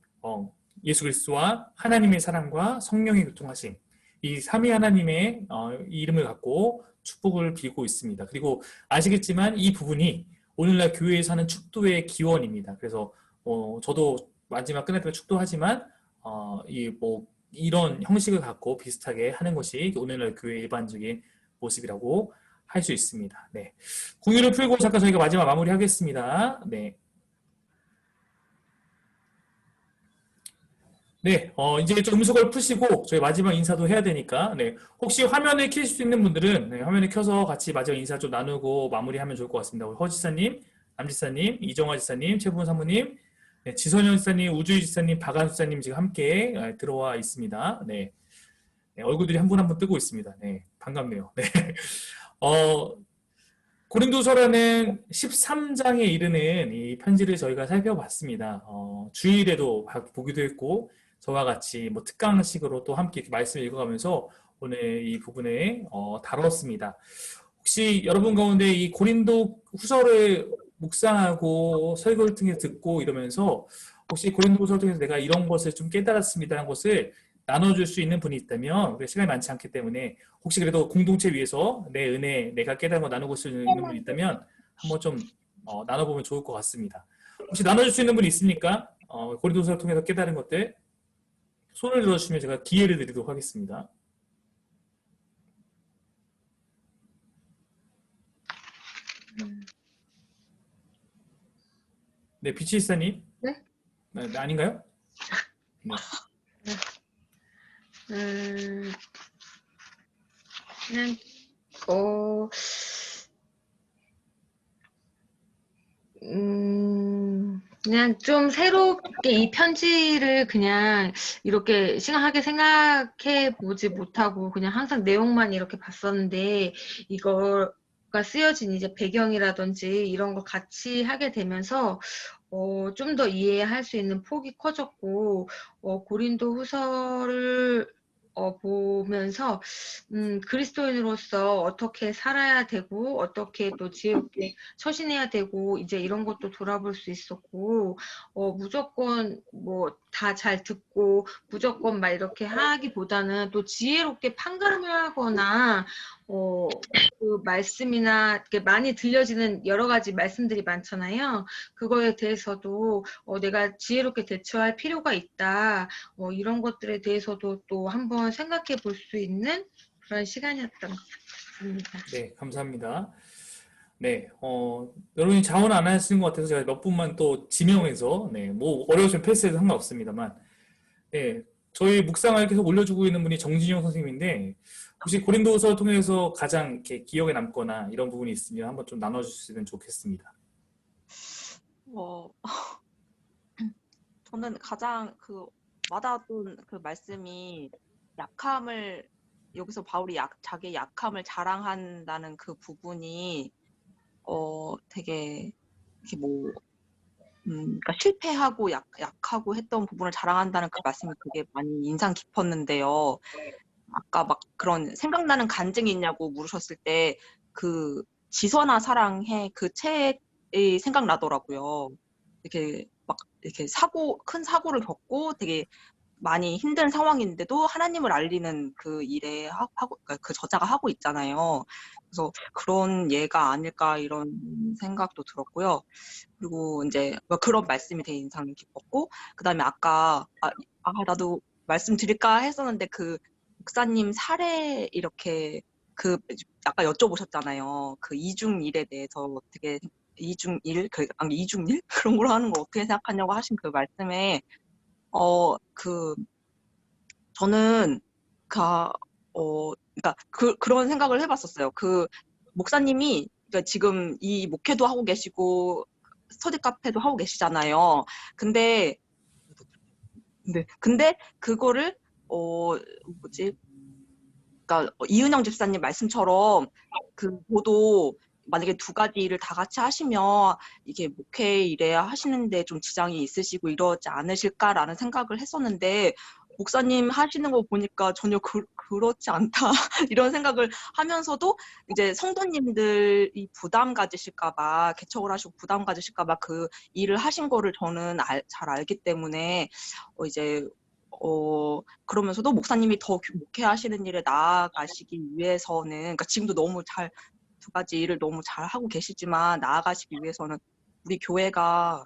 예수 그리스도와 하나님의 사랑과 성령의 교통하심, 이 삼위 하나님의 이름을 갖고 축복을 빌고 있습니다. 그리고 아시겠지만 이 부분이 오늘날 교회에서 하는 축도의 기원입니다. 그래서 저도 마지막 끝날 때 축도하지만 이런 형식을 갖고 비슷하게 하는 것이 오늘날 교회의 일반적인 모습이라고 할 수 있습니다. 네, 공유를 풀고 잠깐 저희가 마지막 마무리하겠습니다. 네. 네, 이제 좀 음식을 푸시고 저희 마지막 인사도 해야 되니까, 네, 혹시 화면을 켤 수 있는 분들은 네, 화면을 켜서 같이 마지막 인사 좀 나누고 마무리하면 좋을 것 같습니다. 우리 허 지사님, 남 지사님, 이정화 지사님, 최부은 사모님, 네, 지선영 지사님, 우주희 지사님, 박한수 지사님 지금 함께 들어와 있습니다. 네, 네, 얼굴들이 한 분 한 분 뜨고 있습니다. 네, 반갑네요. 네, 어, 고린도서라는 13장에 이르는 이 편지를 저희가 살펴봤습니다. 주일에도 보기도 했고, 저와 같이 뭐 특강식으로 또 함께 이렇게 말씀을 읽어가면서 오늘 이 부분에 다뤘습니다. 혹시 여러분 가운데 이 고린도 후서를 묵상하고 설교를 통해 듣고 이러면서 혹시 고린도 후서를 통해서 내가 이런 것을 좀 깨달았습니다 하는 것을 나눠줄 수 있는 분이 있다면 우리가 시간이 많지 않기 때문에 혹시 그래도 공동체 위해서 내 은혜, 내가 깨달은 거 나누고 수 있는 분이 있다면 한번 좀 나눠보면 좋을 것 같습니다. 혹시 나눠줄 수 있는 분이 있습니까? 고린도서를 통해서 깨달은 것들 손을 들어주시면 제가 기회를 드리도록 하겠습니다. 네, 비치이사님. 네? 네, 아닌가요? 네. 음, 그냥 어, 그냥 좀 새롭게 이 편지를 그냥 이렇게 심각하게 생각해 보지 못하고 그냥 항상 내용만 이렇게 봤었는데 이거가 쓰여진 이제 배경이라든지 이런 거 같이 하게 되면서 좀 더 이해할 수 있는 폭이 커졌고 고린도 후서를 보면서 그리스도인으로서 어떻게 살아야 되고 어떻게 또 지혜롭게 처신해야 되고 이제 이런 것도 돌아볼 수 있었고 무조건 뭐 다 잘 듣고 무조건 막 이렇게 하기보다는 또 지혜롭게 판단하거나 그 말씀이나 이렇게 많이 들려지는 여러 가지 말씀들이 많잖아요. 그거에 대해서도 내가 지혜롭게 대처할 필요가 있다. 이런 것들에 대해서도 또 한번 생각해 볼 수 있는 그런 시간이었던 것 같습니다. 네, 감사합니다. 네, 여러분이 자원 안 하시는 것 같아서 제가 몇 분만 또 지명해서, 네, 뭐, 어려우시면 패스해도 상관없습니다만, 네, 저희 묵상을 계속 올려주고 있는 분이 정진영 선생님인데, 혹시 고린도서를 통해서 가장 이렇게 기억에 남거나 이런 부분이 있으면 한번 좀 나눠주시면 좋겠습니다. 어, 저는 가장 그 와닿았던 그 말씀이 약함을 여기서 바울이 자기의 약함을 자랑한다는 그 부분이 되게 이렇게 뭐 그러니까 실패하고 약하고 했던 부분을 자랑한다는 그 말씀이 되게 많이 인상 깊었는데요. 아까 막 그런 생각나는 간증이 있냐고 물으셨을 때 그 지선아 사랑해 그 책이 생각나더라고요. 이렇게 막 이렇게 큰 사고를 겪고 되게 많이 힘든 상황인데도 하나님을 알리는 그 일에 그러니까 그 저자가 하고 있잖아요. 그래서 그런 예가 아닐까 이런 생각도 들었고요. 그리고 이제 그런 말씀이 되게 인상 깊었고, 그다음에 아까 나도 말씀드릴까 했었는데 그 목사님 사례 이렇게 그 아까 여쭤보셨잖아요. 그 이중일에 대해서 되게 이중일 이중일 그런 걸 하는 거 어떻게 생각하냐고 하신 그 말씀에 그 저는 그러니까 그런 생각을 해봤었어요. 그 목사님이 그러니까 지금 이 목회도 하고 계시고 스터디 카페도 하고 계시잖아요. 근데 그거를 뭐지? 그러니까 이은영 집사님 말씀처럼 저도 만약에 두 가지 일을 다 같이 하시면 이게 목회 일에 하시는데 좀 지장이 있으시고 이러지 않으실까라는 생각을 했었는데 목사님 하시는 거 보니까 전혀 그렇지 않다 이런 생각을 하면서도 이제 성도님들이 부담 가지실까봐 개척을 하시고 부담 가지실까봐 그 일을 하신 거를 저는 잘 알기 때문에 이제 그러면서도 목사님이 더 목회하시는 일에 나아가시기 위해서는, 그러니까 지금도 너무 두 가지 일을 너무 잘 하고 계시지만 나아가시기 위해서는 우리 교회가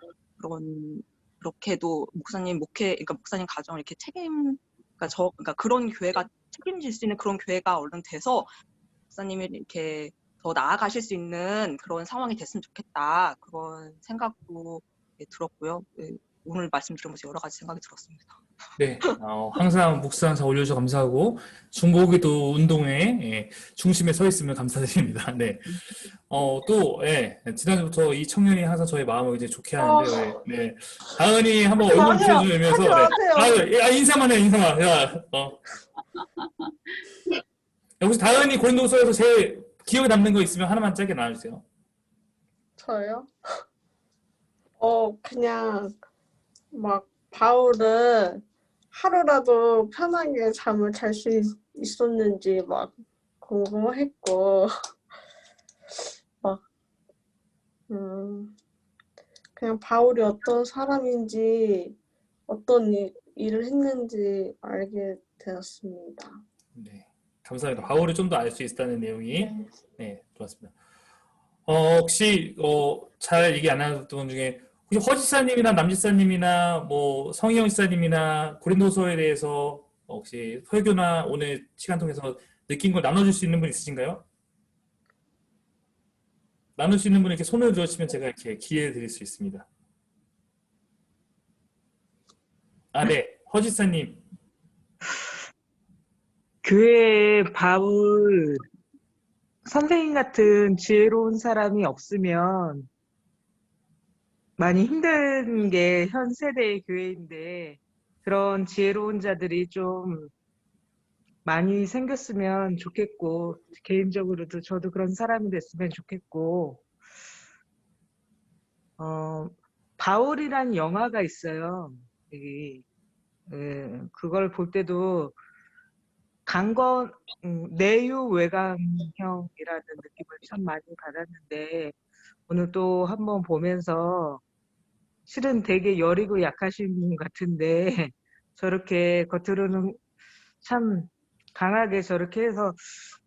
그렇게도 그러니까 목사님 가정을 이렇게 그러니까 그런 교회가 책임질 수 있는 그런 교회가 얼른 돼서 목사님이 이렇게 더 나아가실 수 있는 그런 상황이 됐으면 좋겠다. 그런 생각도 들었고요. 오늘 말씀 들으면서 여러 가지 생각이 들었습니다. 네, 항상 묵상 잘 올려주셔서 감사하고 중보기도 운동의 중심에 서 있으면 감사드립니다. 네, 지난주부터 이 청년이 항상 저의 마음을 이제 좋게 하는데, 네, 다은이 한번 얼굴 비춰주면서, 인사만 해, 인사만. 야, 혹시 다은이 고린도서에서 제일 기억에 남는 거 있으면 하나만 짧게 나눠주세요. 저요? 그냥 막 바울은 하루라도 편하게 잠을 잘 수 있었는지 막 궁금했고 막 그냥 바울이 어떤 사람인지 어떤 일을 했는지 알게 되었습니다. 네, 감사합니다. 바울을 좀 더 알 수 있다는 내용이 네, 좋았습니다. 혹시 잘 얘기 안 하셨던 분 중에 혹시 허지사님이나 남지사님이나 뭐 성희영 지사님이나 고린도서에 대해서 혹시 설교나 오늘 시간 통해서 느낀 걸 나눠줄 수 있는 분 있으신가요? 나눌 수 있는 분 이렇게 손을 들어주시면 제가 이렇게 기회 드릴 수 있습니다. 네, 허지사님. 교회에 바울 선생님 같은 지혜로운 사람이 없으면 많이 힘든 게 현 세대의 교회인데 그런 지혜로운 자들이 좀 많이 생겼으면 좋겠고 개인적으로도 저도 그런 사람이 됐으면 좋겠고 바울이란 영화가 있어요. 그걸 볼 때도 내유외강형이라는 느낌을 참 많이 받았는데 오늘 또 한번 보면서 실은 되게 여리고 약하신 분 같은데 저렇게 겉으로는 참 강하게 저렇게 해서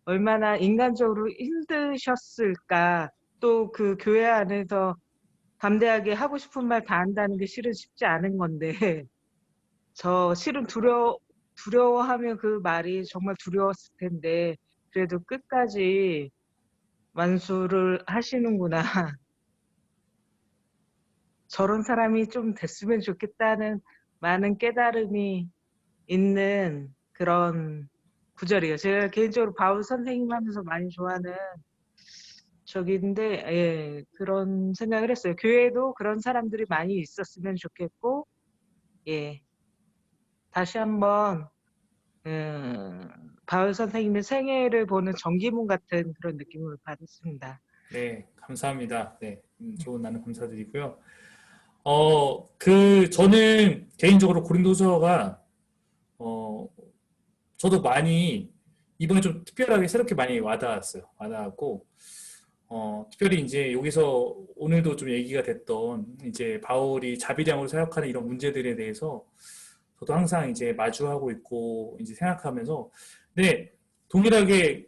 얼마나 인간적으로 힘드셨을까. 또 그 교회 안에서 담대하게 하고 싶은 말 다 한다는 게 실은 쉽지 않은 건데 저 실은 두려워하면 그 말이 정말 두려웠을 텐데 그래도 끝까지 완수를 하시는구나. 저런 사람이 좀 됐으면 좋겠다는 많은 깨달음이 있는 그런 구절이에요. 제가 개인적으로 바울 선생님 하면서 많이 좋아하는 적인데 그런 생각을 했어요. 교회에도 그런 사람들이 많이 있었으면 좋겠고 다시 한번 바울 선생님의 생애를 보는 전기문 같은 그런 느낌을 받았습니다. 네, 감사합니다. 네, 좋은 나눔 감사드리고요. 저는 개인적으로 고린도서가 저도 많이 이번에 좀 특별하게 새롭게 많이 와닿았어요. 와닿았고 특별히 이제 여기서 오늘도 좀 얘기가 됐던 이제 바울이 자비량으로 사역하는 이런 문제들에 대해서 저도 항상 이제 마주하고 있고 이제 생각하면서 네, 동일하게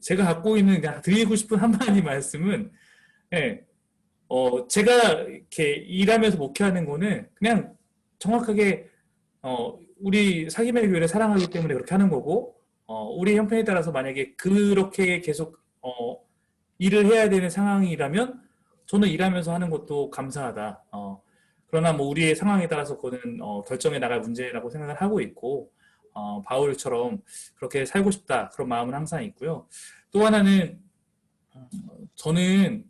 제가 갖고 있는 그냥 드리고 싶은 한마디 말씀은 제가 이렇게 일하면서 목회하는 거는 그냥 정확하게 우리 사귐의 교회를 사랑하기 때문에 그렇게 하는 거고 우리 형편에 따라서 만약에 그렇게 계속 일을 해야 되는 상황이라면 저는 일하면서 하는 것도 감사하다. 그러나 뭐 우리의 상황에 따라서 그거는 결정해 나갈 문제라고 생각을 하고 있고 바울처럼 그렇게 살고 싶다 그런 마음은 항상 있고요. 또 하나는 저는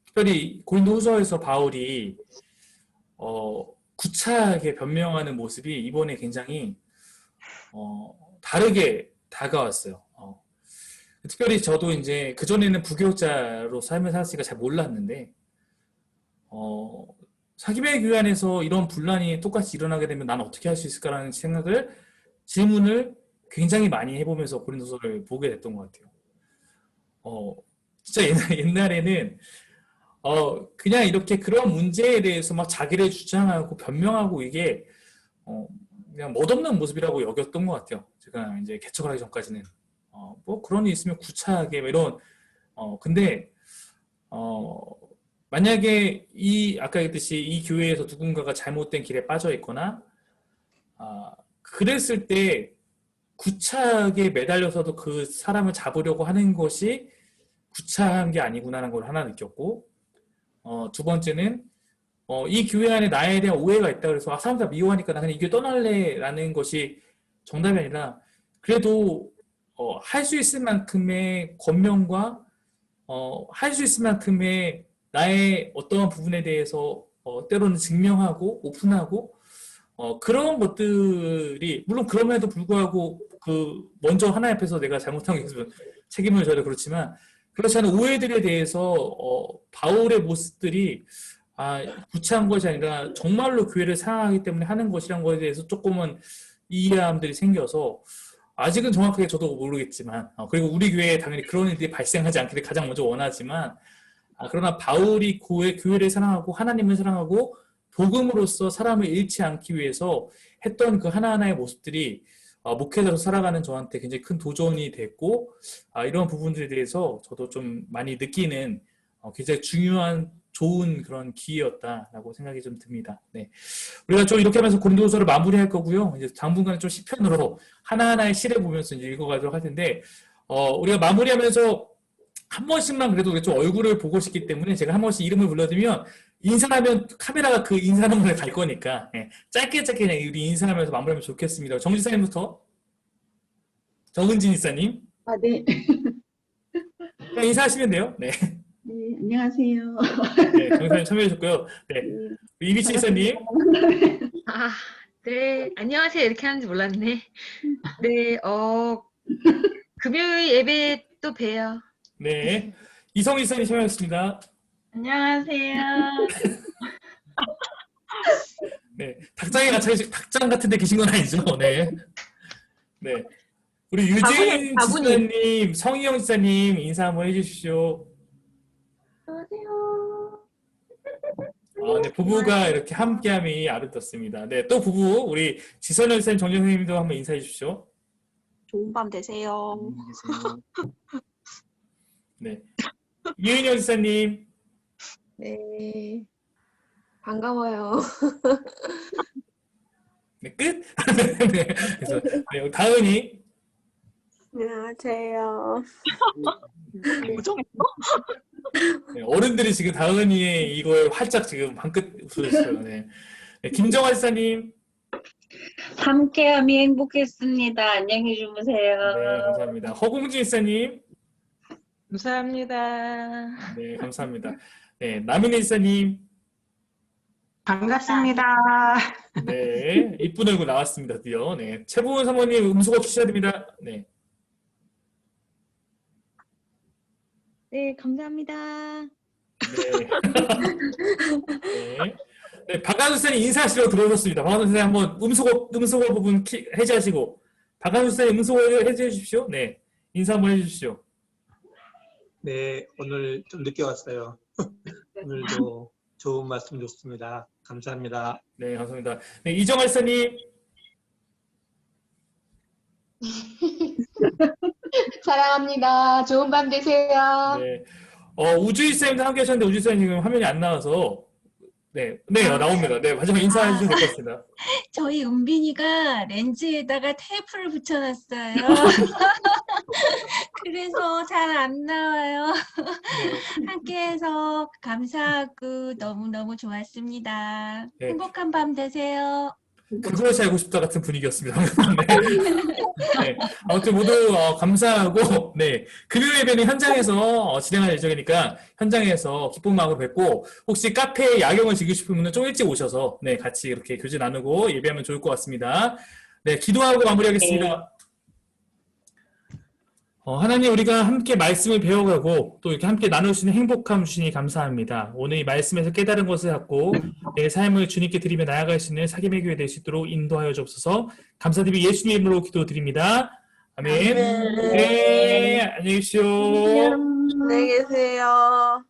특별히 고린도후서에서 바울이 구차하게 변명하는 모습이 이번에 굉장히 다르게 다가왔어요. 특별히 저도 이제 그전에는 부교육자로 삶을 살았으니까 잘 몰랐는데 사귐의 교회 안에서 이런 분란이 똑같이 일어나게 되면 나는 어떻게 할 수 있을까라는 질문을 굉장히 많이 해보면서 고린도서를 보게 됐던 것 같아요. 진짜 옛날에는 그냥 이렇게 그런 문제에 대해서 막 자기를 주장하고 변명하고 이게 그냥 멋없는 모습이라고 여겼던 것 같아요. 제가 이제 개척을 하기 전까지는 뭐 그런 일 있으면 구차하게 뭐 이런 근데 만약에 아까 얘기했듯이 이 교회에서 누군가가 잘못된 길에 빠져 있거나 그랬을 때 구차하게 매달려서도 그 사람을 잡으려고 하는 것이 구차한 게 아니구나라는 걸 하나 느꼈고 두 번째는 이 교회 안에 나에 대한 오해가 있다 그래서 사람들 미워하니까 나 그냥 이 교회 떠날래라는 것이 정답이 아니라 그래도 할 수 있을 만큼의 권면과 할 수 있을 만큼의 나의 어떠한 부분에 대해서 때로는 증명하고 오픈하고 그런 것들이 물론 그럼에도 불구하고 먼저 하나님 앞에서 내가 잘못한 게 있으면 책임을 져야 그렇지만 그렇지 않은 오해들에 대해서 바울의 모습들이 구체한 것이 아니라 정말로 교회를 사랑하기 때문에 하는 것이란 것에 대해서 조금은 이해함들이 생겨서 아직은 정확하게 저도 모르겠지만 그리고 우리 교회에 당연히 그런 일들이 발생하지 않기를 가장 먼저 원하지만 그러나 바울이 교회를 사랑하고 하나님을 사랑하고 복음으로써 사람을 잃지 않기 위해서 했던 그 하나하나의 모습들이 목회자로 살아가는 저한테 굉장히 큰 도전이 됐고 이런 부분들에 대해서 저도 좀 많이 느끼는 굉장히 중요한 좋은 그런 기회였다라고 생각이 좀 듭니다. 네. 우리가 좀 이렇게 하면서 고린도서를 마무리할 거고요. 이제 당분간 좀 시편으로 하나하나의 시를 보면서 이제 읽어가도록 할 텐데 우리가 마무리하면서 한 번씩만 그래도 좀 얼굴을 보고 싶기 때문에 제가 한 번씩 이름을 불러드리면 인사하면 카메라가 그 인사하는 곳에 갈 거니까 짧게 그냥 우리 인사하면서 마무리하면 좋겠습니다. 정지사님부터. 정은진 이사님. 네. 그냥 인사하시면 돼요. 네. 네, 안녕하세요. 네, 정사님 참여해 주셨고요. 네. 이미치 이사님. 네, 안녕하세요. 이렇게 하는지 몰랐네. 네, 금요일 예배 또 봬요. 네. 이성 이사님 참여하셨습니다. 안녕하세요. 네. 닭장 같은 데 계신 건 아니죠? 네. 네. 우리 유진 지사님, 성희영 지사님 인사 한번 해주십시오. 안녕하세요. 네, 부부가 이렇게 함께함이 아름답습니다. 네, 또 부부 우리 지선영 지사님, 정정 선생님도 한번 인사해 주십시오. 좋은 밤 되세요. 네, 이은영 지사님. 네. 반가워요. 네, 끝. 네, 그래서 네, 다은이. 안녕하세요. 네, 어른들이 지금 다은이의 이걸 활짝 지금 방긋 웃으셨어요. 네. 네, 김정아 지사님. 함께함이 행복했습니다. 안녕히 주무세요. 네, 감사합니다. 허공진 지사님. 감사합니다. 네, 감사합니다. 네, 남인혜 지사님. 반갑습니다. 네, 이쁜 얼굴 나왔습니다. 드디어. 네, 최보은 사모님 음소거 주셔야 됩니다. 네. 네, 감사합니다. 네. 네. 네, 박한수 선생님 인사하시러 들어오셨습니다. 박한수 선생님 한번 음소거 부분 해제하시고 박한수 선생님 음소거 해제해 주십시오. 네, 인사 한번 해주십시오. 네, 오늘 좀 늦게 왔어요. 오늘도 좋은 말씀 좋습니다. 감사합니다. 네, 감사합니다. 네, 이정아 선생님. 사랑합니다. 좋은 밤 되세요. 네, 우주희 선생님도 함께 하셨는데 우주희 선생님 지금 화면이 안 나와서 네, 나옵니다. 네, 마지막 인사해 주시면 될 것 같습니다. 저희 은빈이가 렌즈에다가 테이프를 붙여놨어요. 그래서 잘 안 나와요. 네. 함께해서 감사하고 너무너무 좋았습니다. 네. 행복한 밤 되세요. 그것이 알고 싶다 같은 분위기였습니다. 네. 네. 아무튼 모두 감사하고 네, 금요일 예배는 현장에서 진행할 예정이니까 현장에서 기쁜 마음으로 뵙고 혹시 카페에 야경을 즐기고 싶은 분은 좀 일찍 오셔서 네, 같이 이렇게 교제 나누고 예배하면 좋을 것 같습니다. 네, 기도하고 마무리하겠습니다. 하나님, 우리가 함께 말씀을 배워가고 또 이렇게 함께 나눌 수 있는 행복함 주시니 감사합니다. 오늘 이 말씀에서 깨달은 것을 갖고 내 삶을 주님께 드리며 나아갈 수 있는 사귐의 교회 될 수 있도록 인도하여 주옵소서. 감사드리며 예수님 이름으로 기도드립니다. 아멘. 아멘. 네, 안녕히 계십시오. 안녕히 계세요.